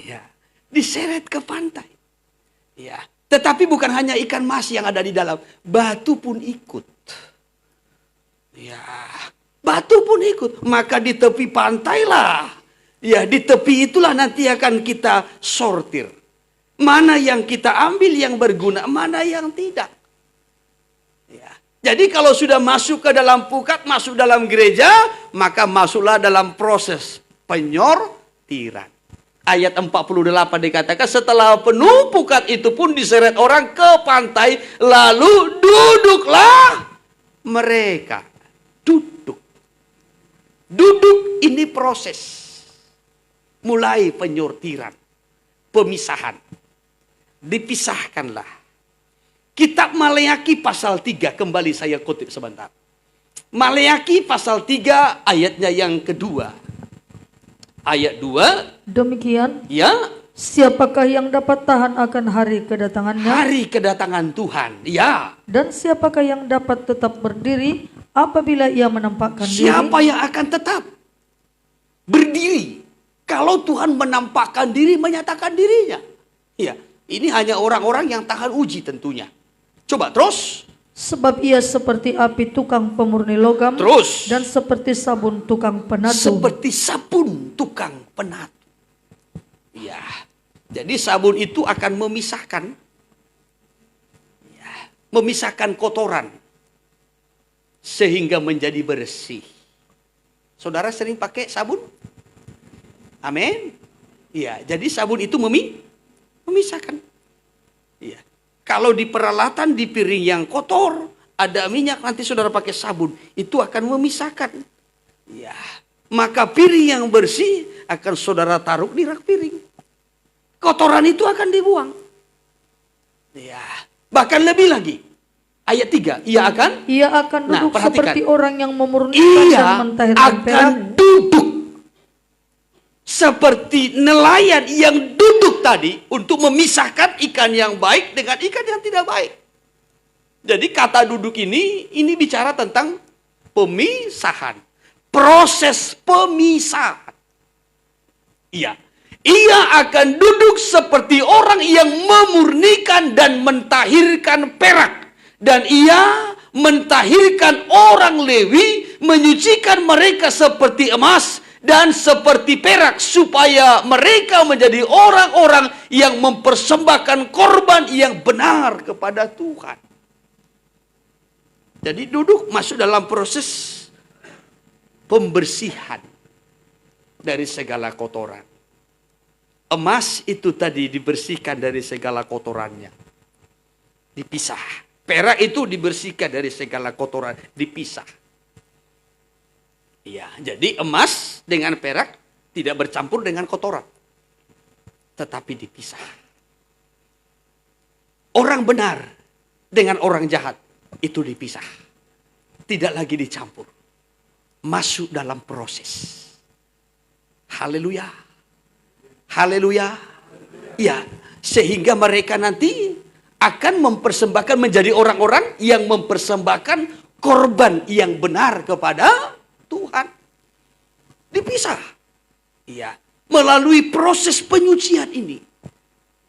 Ya, diseret ke pantai. Ya, tetapi bukan hanya ikan mas yang ada di dalam, batu pun ikut. Ya, batu pun ikut. Maka di tepi pantai lah. Ya, di tepi itulah nanti akan kita sortir. Mana yang kita ambil yang berguna, mana yang tidak. Ya. Jadi kalau sudah masuk ke dalam pukat, masuk dalam gereja, maka masuklah dalam proses penyortiran. Ayat 48 dikatakan, setelah penuh pukat itu pun diseret orang ke pantai, lalu duduklah mereka. Duduk. Duduk ini proses. Mulai penyortiran, pemisahan. Dipisahkanlah. Kitab Maleaki pasal 3, kembali saya kutip sebentar. Maleaki pasal 3 ayatnya yang kedua. Ayat 2. Demikian, Ya. siapakah yang dapat tahan akan hari kedatangannya? Hari kedatangan Tuhan. Ya. Dan siapakah yang dapat tetap berdiri apabila ia menampakkan diri? Siapa yang akan tetap berdiri kalau Tuhan menampakkan diri, menyatakan dirinya? Ya. Ini hanya orang-orang yang tahan uji tentunya. Coba terus. Sebab ia seperti api tukang pemurni logam. Terus. Dan seperti sabun tukang penatu. Seperti sabun tukang penatu. Ya. Jadi sabun itu akan memisahkan. Ya, memisahkan kotoran. Sehingga menjadi bersih. Saudara sering pakai sabun? Amin. Ya, jadi sabun itu memisahkan. Memisahkan. Iya. Kalau di peralatan, di piring yang kotor, ada minyak, nanti saudara pakai sabun, itu akan memisahkan. Ya, maka piring yang bersih akan saudara taruh di rak piring. Kotoran itu akan dibuang. Ya, bahkan lebih lagi. Ayat 3, ia akan duduk perhatikan. seperti orang yang memurnikan dan mentahirkan perak. Ia akan duduk seperti nelayan yang duduk tadi untuk memisahkan ikan yang baik dengan ikan yang tidak baik. Jadi kata duduk ini bicara tentang pemisahan. Proses pemisahan. Iya. Ia akan duduk seperti orang yang memurnikan dan mentahirkan perak. Dan ia mentahirkan orang Lewi, menyucikan mereka seperti emas dan seperti perak, supaya mereka menjadi orang-orang yang mempersembahkan korban yang benar kepada Tuhan. Jadi duduk masuk dalam proses pembersihan dari segala kotoran. Emas itu tadi dibersihkan dari segala kotorannya. Dipisah. Perak itu dibersihkan dari segala kotoran. Dipisah. Ya, jadi emas dengan perak tidak bercampur dengan kotoran. Tetapi dipisah. Orang benar dengan orang jahat itu dipisah. Tidak lagi dicampur. Masuk dalam proses. Haleluya. Haleluya. Ya, sehingga mereka nanti akan mempersembahkan, menjadi orang-orang yang mempersembahkan korban yang benar kepada Tuhan. Dipisah. Ya, melalui proses penyucian ini.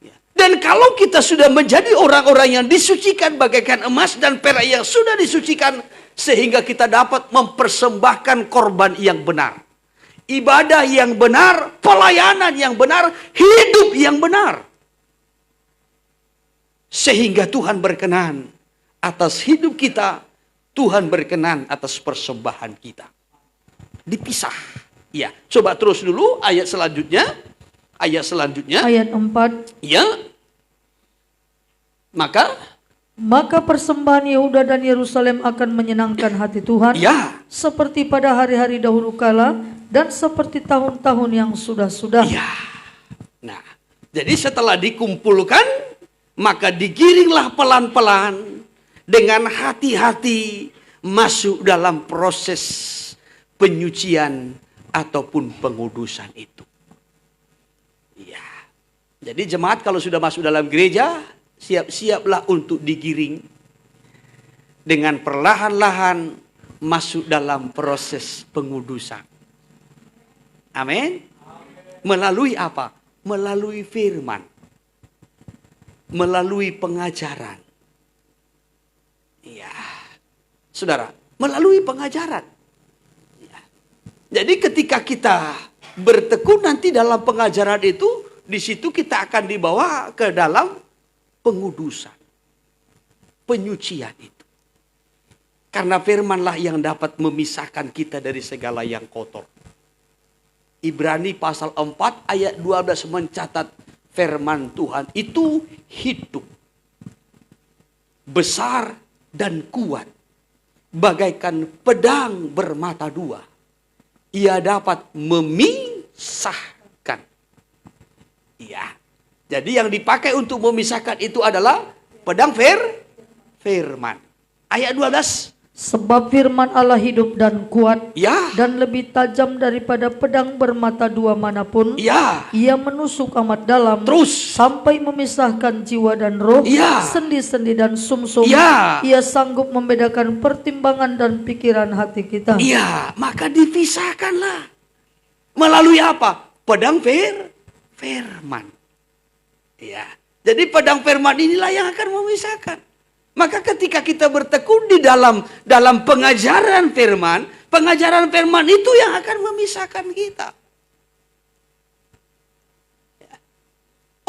Ya. Dan kalau kita sudah menjadi orang-orang yang disucikan bagaikan emas dan perak yang sudah disucikan, sehingga kita dapat mempersembahkan korban yang benar. Ibadah yang benar, pelayanan yang benar, hidup yang benar. Sehingga Tuhan berkenan atas hidup kita, Tuhan berkenan atas persembahan kita. Dipisah. Ya, coba terus dulu ayat selanjutnya. Ayat 4. Ya. Maka persembahan Yehuda dan Yerusalem akan menyenangkan hati Tuhan. Ya. Seperti pada hari-hari dahulu kala dan seperti tahun-tahun yang sudah-sudah. Ya. Nah, jadi setelah dikumpulkan, maka digiringlah pelan-pelan dengan hati-hati masuk dalam proses penyucian ataupun pengudusan itu. Ya. Jadi jemaat kalau sudah masuk dalam gereja, siap-siaplah untuk digiring dengan perlahan-lahan masuk dalam proses pengudusan. Amin. Melalui apa? Melalui firman. Melalui pengajaran. Ya. Saudara, melalui pengajaran. Ya. Jadi ketika kita bertekun nanti dalam pengajaran itu, di situ kita akan dibawa ke dalam pengudusan. Penyucian itu. Karena firmanlah yang dapat memisahkan kita dari segala yang kotor. Ibrani pasal 4 ayat 12 mencatat firman Tuhan itu hidup, besar dan kuat, bagaikan pedang bermata dua. Ia dapat memisahkan. Ya. Jadi yang dipakai untuk memisahkan itu adalah pedang firman. Ayat 12. Sebab firman Allah hidup dan kuat, Ya. dan lebih tajam daripada pedang bermata dua manapun. Ya. Ia menusuk amat dalam, Terus. sampai memisahkan jiwa dan roh, Ya. sendi-sendi dan sumsum. Ya. Ia sanggup membedakan pertimbangan dan pikiran hati kita. Iya, maka dipisahkanlah. Melalui apa? Pedang firman. Ya. Jadi pedang firman inilah yang akan memisahkan. Maka ketika kita bertekun di dalam pengajaran firman itu yang akan memisahkan kita. Ya.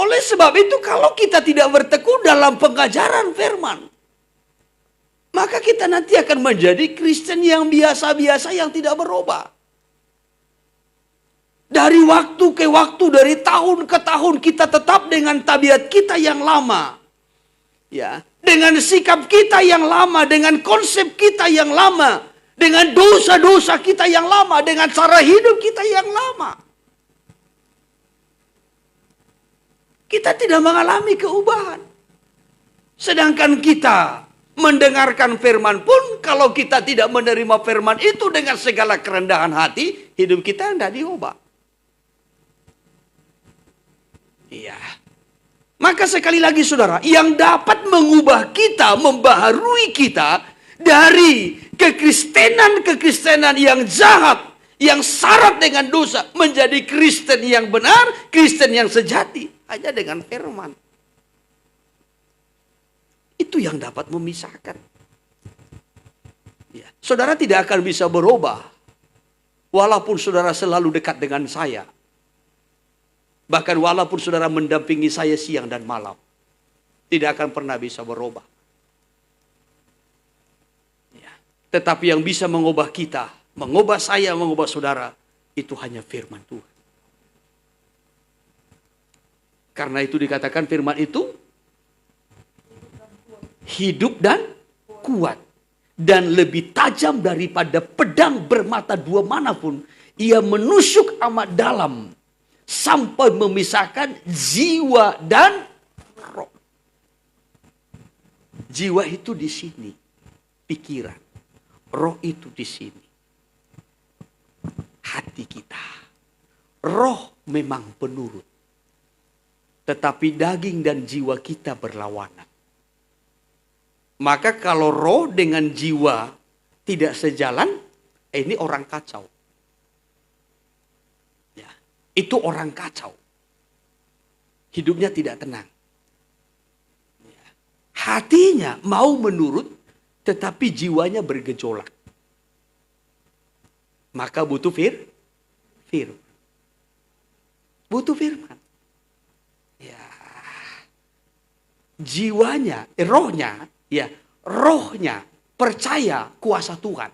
Oleh sebab itu kalau kita tidak bertekun dalam pengajaran firman, maka kita nanti akan menjadi Kristen yang biasa-biasa yang tidak berubah. Dari waktu ke waktu, dari tahun ke tahun kita tetap dengan tabiat kita yang lama. Ya, dengan sikap kita yang lama, dengan konsep kita yang lama, dengan dosa-dosa kita yang lama, dengan cara hidup kita yang lama. Kita tidak mengalami keubahan. Sedangkan kita mendengarkan firman pun, kalau kita tidak menerima firman itu dengan segala kerendahan hati, hidup kita tidak diubah. Iya. Maka sekali lagi saudara, yang dapat mengubah kita, membaharui kita dari kekristenan yang jahat, yang syarat dengan dosa, menjadi Kristen yang benar, Kristen yang sejati, hanya dengan firman. Itu yang dapat memisahkan. Ya. Saudara tidak akan bisa berubah, walaupun saudara selalu dekat dengan saya. Bahkan walaupun saudara mendampingi saya siang dan malam, tidak akan pernah bisa berubah. Ya. Tetapi yang bisa mengubah kita, mengubah saya, mengubah saudara, itu hanya firman Tuhan. Karena itu dikatakan firman itu hidup dan kuat. Dan lebih tajam daripada pedang bermata dua manapun. Ia menusuk amat dalam, sampai memisahkan jiwa dan roh. Jiwa itu di sini, pikiran. Roh itu di sini, hati kita. Roh memang penurut, tetapi daging dan jiwa kita berlawanan. Maka kalau roh dengan jiwa tidak sejalan, ini orang kacau. Itu orang kacau. Hidupnya tidak tenang. Hatinya mau menurut, tetapi jiwanya bergejolak. Maka butuh firman. Butuh firman. Ya. Jiwanya, rohnya percaya kuasa Tuhan.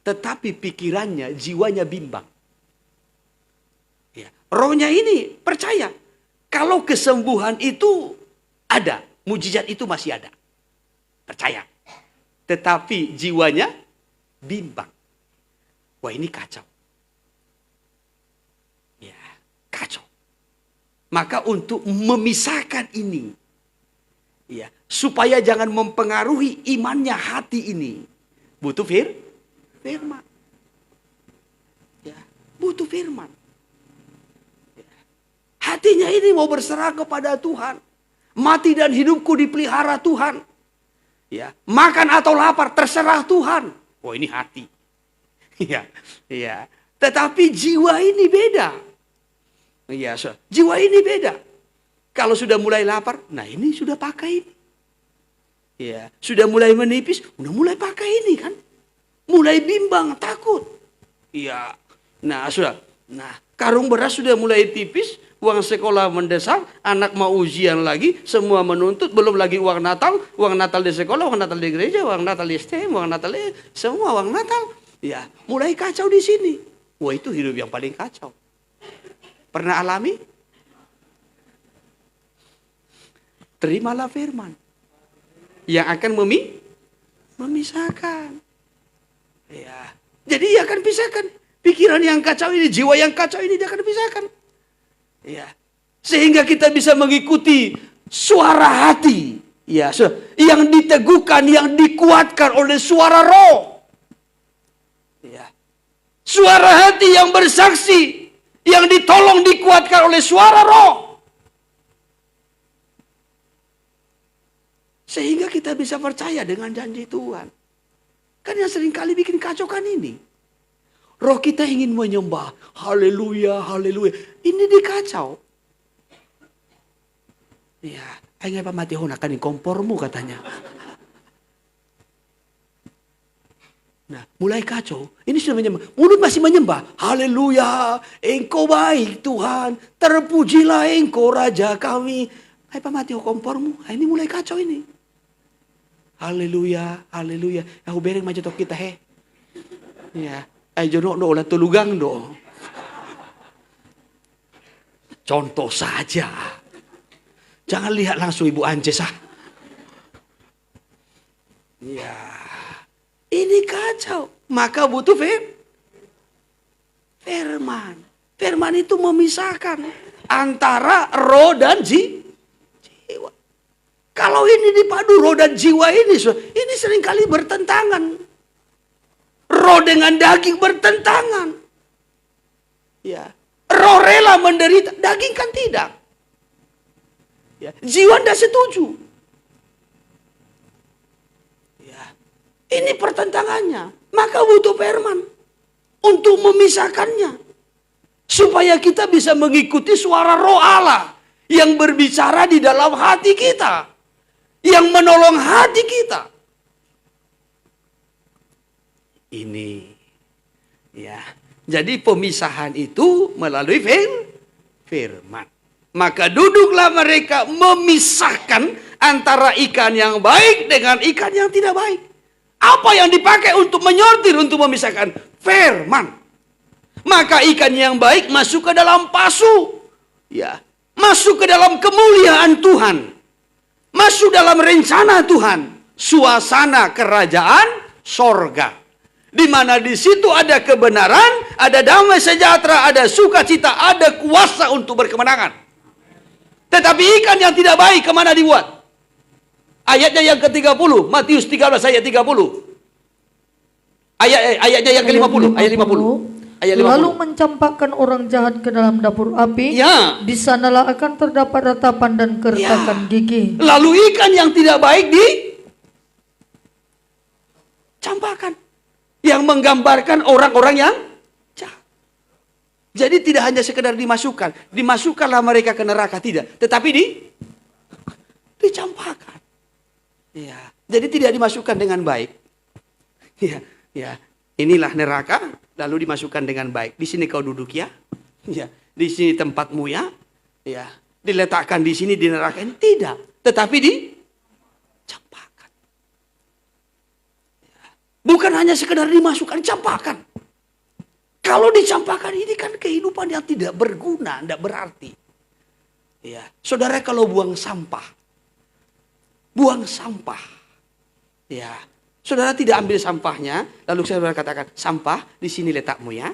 Tetapi pikirannya, jiwanya bimbang. Rohnya ini percaya kalau kesembuhan itu ada, mujizat itu masih ada. Percaya. Tetapi jiwanya bimbang. Wah, ini kacau. Ya, kacau. Maka untuk memisahkan ini, ya, supaya jangan mempengaruhi imannya hati ini, butuh firman. Ya, butuh firman. Hatinya ini mau berserah kepada Tuhan. Mati dan hidupku dipelihara Tuhan. Ya, makan atau lapar terserah Tuhan. Oh, ini hati. Ya. Tetapi jiwa ini beda. Ya, jiwa ini beda. Kalau sudah mulai lapar, nah ini sudah pakai ini. Ya, sudah mulai menipis, udah mulai pakai ini kan. Mulai bimbang, takut. Ya. Nah, sudah. Nah, karung beras sudah mulai tipis, uang sekolah mendesak, anak mau ujian lagi, semua menuntut, belum lagi uang Natal di sekolah, uang Natal di gereja, uang Natal di STM, uang Natal di semua uang Natal. Ya, mulai kacau di sini. Wah, itu hidup yang paling kacau. Pernah alami? Terimalah firman yang akan memisahkan. Ya, jadi ia akan pisahkan. Pikiran yang kacau ini, jiwa yang kacau ini dia akan pisahkan. Ya, sehingga kita bisa mengikuti suara hati, ya, yang diteguhkan, yang dikuatkan oleh suara roh. Ya. Suara hati yang bersaksi, yang ditolong dikuatkan oleh suara roh. Sehingga kita bisa percaya dengan janji Tuhan. Kan yang seringkali bikin kacau kan ini. Roh kita ingin menyembah. Haleluya, haleluya. Ini dikacau. Ya, ayo Pak Mati honakan kompormu katanya. Nah, mulai kacau. Ini sudah menyembah. Mulut masih menyembah. Haleluya, Engkau baik Tuhan. Terpujilah Engkau Raja kami. Ayo Pak Mati kompormu. Nah, ini mulai kacau ini. Haleluya, haleluya. Aku bereng macam tok kita he. Ya. Ay jono do ulah tulugang do. Contoh saja. Jangan lihat langsung Ibu Ances. Ya, ini kacau. Maka butuh firman. Firman itu memisahkan antara roh dan jiwa. Kalau ini dipadu roh dan jiwa ini seringkali bertentangan. Roh dengan daging bertentangan. Ya, roh rela menderita, daging kan tidak. Ya, jiwa tidak setuju. Ya, ini pertentangannya. Maka butuh firman untuk memisahkannya. Supaya kita bisa mengikuti suara roh Allah yang berbicara di dalam hati kita. Yang menolong hati kita. Ini. Ya. Jadi pemisahan itu melalui firman. Maka duduklah mereka memisahkan antara ikan yang baik dengan ikan yang tidak baik. Apa yang dipakai untuk menyortir, untuk memisahkan? Firman. Maka ikan yang baik masuk ke dalam pasu. Ya. Masuk ke dalam kemuliaan Tuhan. Masuk dalam rencana Tuhan. Suasana kerajaan sorga. Di mana di situ ada kebenaran, ada damai sejahtera, ada sukacita, ada kuasa untuk berkemenangan. Tetapi ikan yang tidak baik kemana dibuat? Ayatnya yang ke-30, Matius 13 ayat 30. Ayatnya yang ke-50, ayat 50. Lalu mencampakkan orang jahat ke dalam dapur api. Ya. Di sanalah akan terdapat ratapan dan keretakan gigi. Lalu ikan yang tidak baik dicampakkan. Yang menggambarkan orang-orang yang jahat. Jadi tidak hanya sekedar dimasukkan. Dimasukkanlah mereka ke neraka, tidak. Tetapi dicampakkan. Ya. Jadi tidak dimasukkan dengan baik. Ya, ya. Inilah neraka, lalu dimasukkan dengan baik. Di sini kau duduk ya. Ya, di sini tempatmu ya. Ya, diletakkan di sini di neraka ini tidak, tetapi dicampakkan. Ya. Bukan hanya sekedar dimasukkan, campakkan. Kalau dicampakkan ini kan kehidupan yang tidak berguna, tidak berarti. Ya, saudara kalau buang sampah. Ya. Saudara tidak ambil sampahnya, lalu saudara katakan, sampah di sini letakmu ya.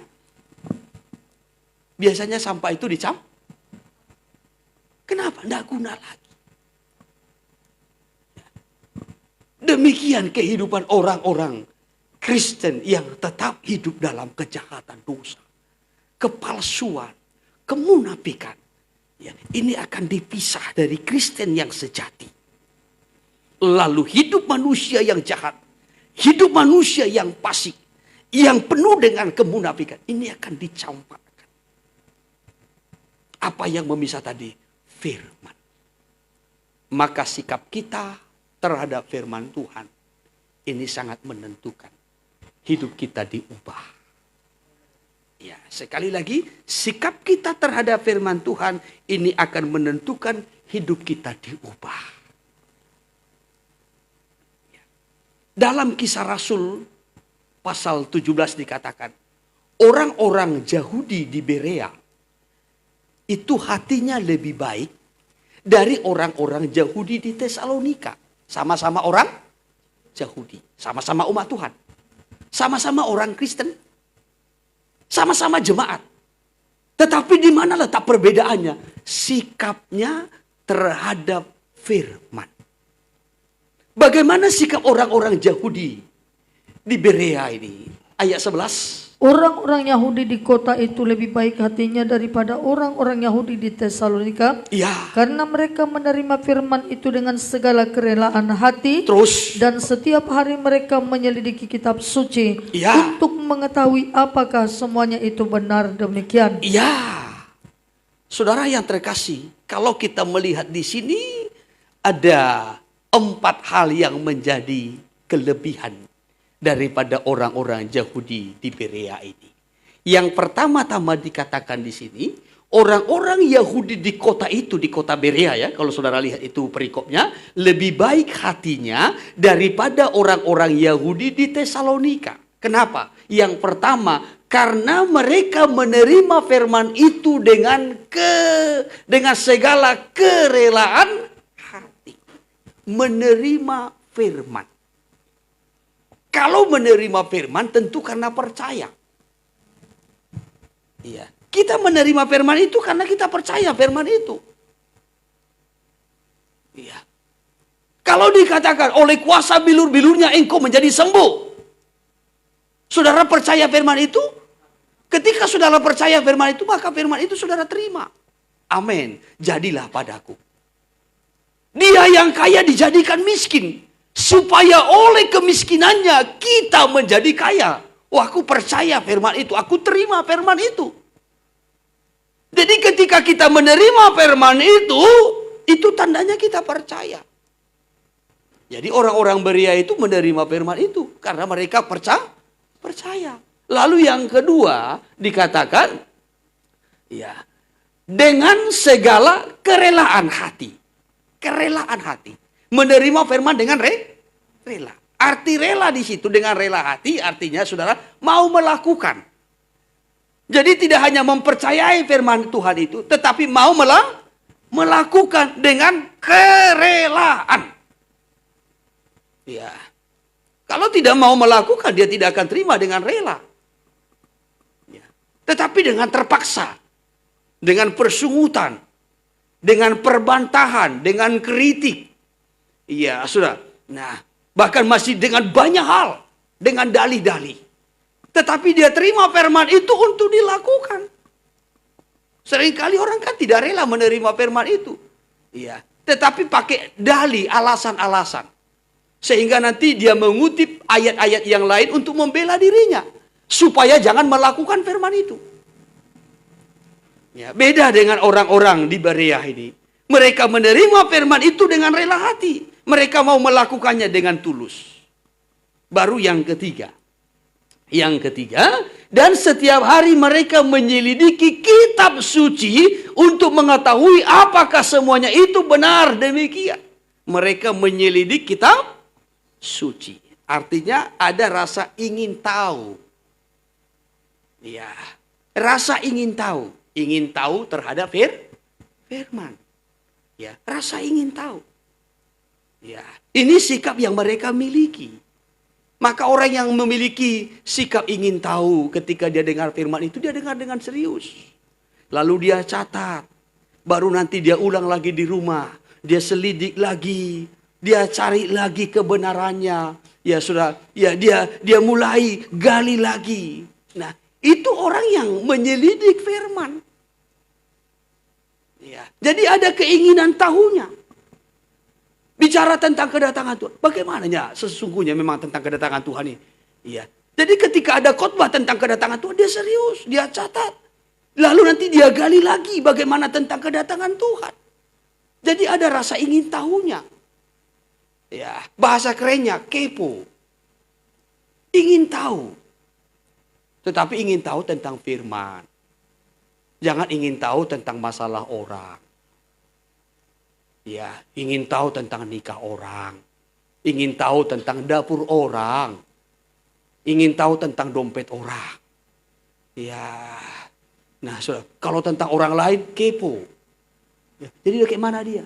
Biasanya sampah itu dicampakkan. Kenapa? Tidak guna lagi. Demikian kehidupan orang-orang Kristen yang tetap hidup dalam kejahatan dosa. Kepalsuan, kemunafikan. Ya, ini akan dipisah dari Kristen yang sejati. Lalu hidup manusia yang jahat. Hidup manusia yang fasik, yang penuh dengan kemunafikan, ini akan dicampakkan. Apa yang memisah tadi? Firman. Maka sikap kita terhadap firman Tuhan, ini sangat menentukan. Hidup kita diubah. Ya, sekali lagi, sikap kita terhadap firman Tuhan, ini akan menentukan hidup kita diubah. Dalam Kisah Rasul pasal 17 dikatakan, orang-orang Yahudi di Berea itu hatinya lebih baik dari orang-orang Yahudi di Tesalonika. Sama-sama orang Yahudi, sama-sama umat Tuhan, sama-sama orang Kristen, sama-sama jemaat. Tetapi di mana letak perbedaannya? Sikapnya terhadap firman. Bagaimana sikap orang-orang Yahudi di Berea ini? Ayat 11. Orang-orang Yahudi di kota itu lebih baik hatinya daripada orang-orang Yahudi di Tesalonika. Ya. Karena mereka menerima firman itu dengan segala kerelaan hati. Terus. Dan setiap hari mereka menyelidiki kitab suci. Ya. Untuk mengetahui apakah semuanya itu benar demikian. Ya. Saudara yang terkasih, kalau kita melihat di sini ada 4 hal yang menjadi kelebihan daripada orang-orang Yahudi di Berea ini. Yang pertama-tama dikatakan di sini, orang-orang Yahudi di kota itu, di kota Berea ya, kalau saudara lihat itu perikopnya, lebih baik hatinya daripada orang-orang Yahudi di Tesalonika. Kenapa? Yang pertama, Karena mereka menerima firman itu dengan segala kerelaan hati. Menerima firman. Kalau menerima firman tentu karena percaya. Iya. Kita menerima firman itu karena kita percaya firman itu. Iya. Kalau dikatakan oleh kuasa bilur-bilurnya engkau menjadi sembuh. Saudara percaya firman itu? Ketika saudara percaya firman itu, maka firman itu saudara terima. Amin. Jadilah padaku. Dia yang kaya dijadikan miskin. Supaya oleh kemiskinannya kita menjadi kaya. Wah, aku percaya firman itu. Aku terima firman itu. Jadi ketika kita menerima firman itu tandanya kita percaya. Jadi orang-orang Berea itu menerima firman itu. Karena mereka percaya. Lalu yang kedua dikatakan, ya, dengan segala kerelaan hati. Kerelaan hati. Menerima firman dengan rela. Arti rela di situ dengan rela hati artinya saudara mau melakukan. Jadi tidak hanya mempercayai firman Tuhan itu, tetapi mau melakukan dengan kerelaan. Ya. Kalau tidak mau melakukan, dia tidak akan terima dengan rela. Ya. Tetapi dengan terpaksa, dengan persungutan, dengan perbantahan, dengan kritik. Iya, sudah. Nah, bahkan masih dengan banyak hal, dengan dalih-dalih. Tetapi dia terima firman itu untuk dilakukan. Seringkali orang kan tidak rela menerima firman itu. Iya. Tetapi pakai dalih, alasan-alasan. Sehingga nanti dia mengutip ayat-ayat yang lain untuk membela dirinya. Supaya jangan melakukan firman itu. Ya, beda dengan orang-orang di Berea ini. Mereka menerima firman itu dengan rela hati. Mereka mau melakukannya dengan tulus. Baru yang ketiga. Yang ketiga, dan setiap hari mereka menyelidiki kitab suci untuk mengetahui apakah semuanya itu benar demikian. Mereka menyelidik kitab suci. Artinya ada rasa ingin tahu. Ya, rasa ingin tahu. Ingin tahu terhadap firman. Ya, rasa ingin tahu. Ya, ini sikap yang mereka miliki. Maka orang yang memiliki sikap ingin tahu ketika dia dengar firman itu, dia dengar dengan serius. Lalu dia catat. Baru nanti dia ulang lagi di rumah. Dia selidik lagi. Dia cari lagi kebenarannya. Ya sudah, ya dia mulai gali lagi. Nah, itu orang yang menyelidik firman. Ya, jadi ada keinginan tahunya. Bicara tentang kedatangan Tuhan. Bagaimananya sesungguhnya memang tentang kedatangan Tuhan ini. Iya. Jadi ketika ada khotbah tentang kedatangan Tuhan, dia serius, dia catat. Lalu nanti dia gali lagi bagaimana tentang kedatangan Tuhan. Jadi ada rasa ingin tahunya. Ya, bahasa kerennya kepo. Ingin tahu. Tetapi ingin tahu tentang firman. Jangan ingin tahu tentang masalah orang. Ya, ingin tahu tentang nikah orang. Ingin tahu tentang dapur orang. Ingin tahu tentang dompet orang. Ya. Nah, saudara, kalau tentang orang lain kepo. Ya, jadi kayak mana dia?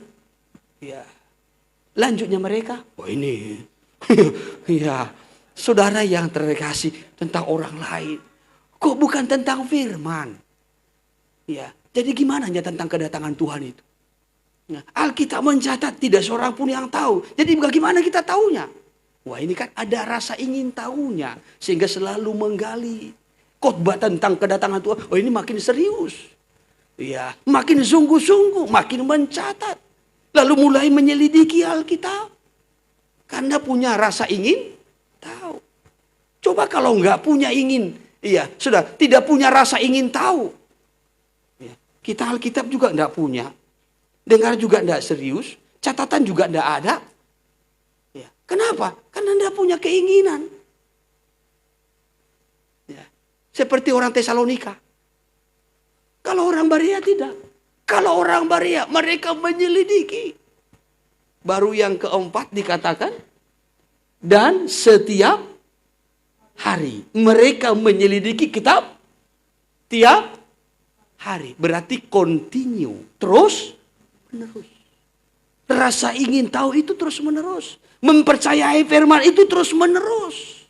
Ya. Lanjutnya mereka, oh ini. Ya, saudara yang terkasih tentang orang lain. Kok bukan tentang firman? Ya, jadi gimana ya tentang kedatangan Tuhan itu? Nah, Alkitab mencatat tidak seorang pun yang tahu. Jadi bagaimana kita tahunya? Wah, ini kan ada rasa ingin tahunya. Sehingga selalu menggali. Khotbah tentang kedatangan Tuhan. Oh, ini makin serius. Ya, makin sungguh-sungguh. Makin mencatat. Lalu mulai menyelidiki Alkitab. Karena punya rasa ingin tahu. Coba kalau nggak punya ingin. Iya, sudah tidak punya rasa ingin tahu. Ya, kita Alkitab juga nggak punya. Dengar juga tidak serius, catatan juga tidak ada. Ya. Kenapa? Karena tidak punya keinginan. Ya. Seperti orang Tesalonika. Kalau orang Berea tidak. Kalau orang Berea mereka menyelidiki. Baru yang keempat dikatakan. Dan setiap hari mereka menyelidiki kitab tiap hari. Berarti continue, terus menerus. Rasa ingin tahu itu terus menerus. Mempercayai firman itu terus menerus.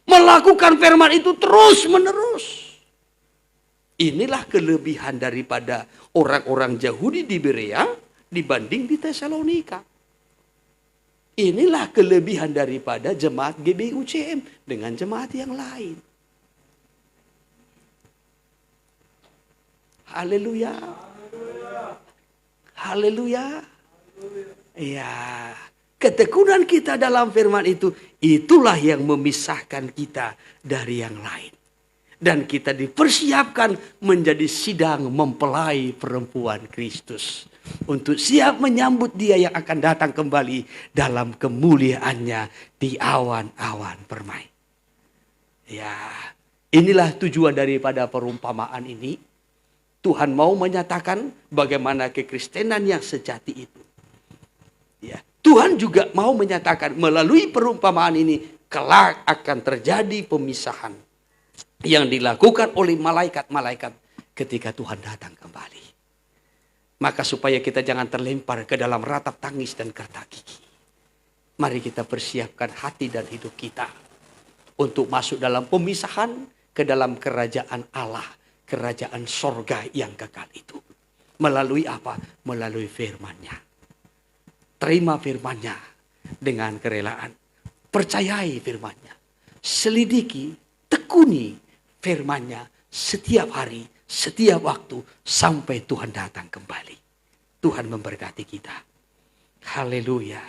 Melakukan firman itu terus menerus. Inilah kelebihan daripada orang-orang Yahudi di Berea dibanding di Tesalonika. Inilah kelebihan daripada jemaat GBI-UCM dengan jemaat yang lain. Haleluya. Haleluya. Ya, ketekunan kita dalam firman itu, itulah yang memisahkan kita dari yang lain. Dan kita dipersiapkan menjadi sidang mempelai perempuan Kristus. Untuk siap menyambut dia yang akan datang kembali dalam kemuliaannya di awan-awan permai. Ya, inilah tujuan daripada perumpamaan ini. Tuhan mau menyatakan bagaimana kekristenan yang sejati itu. Ya, Tuhan juga mau menyatakan melalui perumpamaan ini kelak akan terjadi pemisahan yang dilakukan oleh malaikat-malaikat ketika Tuhan datang kembali. Maka supaya kita jangan terlempar ke dalam ratap tangis dan kerta gigi. Mari kita persiapkan hati dan hidup kita untuk masuk dalam pemisahan ke dalam kerajaan Allah, kerajaan sorga yang kekal itu. Melalui apa? Melalui firman-Nya. Terima firman-Nya dengan kerelaan. Percayai firman-Nya. Selidiki, tekuni firman-Nya setiap hari, setiap waktu sampai Tuhan datang kembali. Tuhan memberkati kita. Haleluya.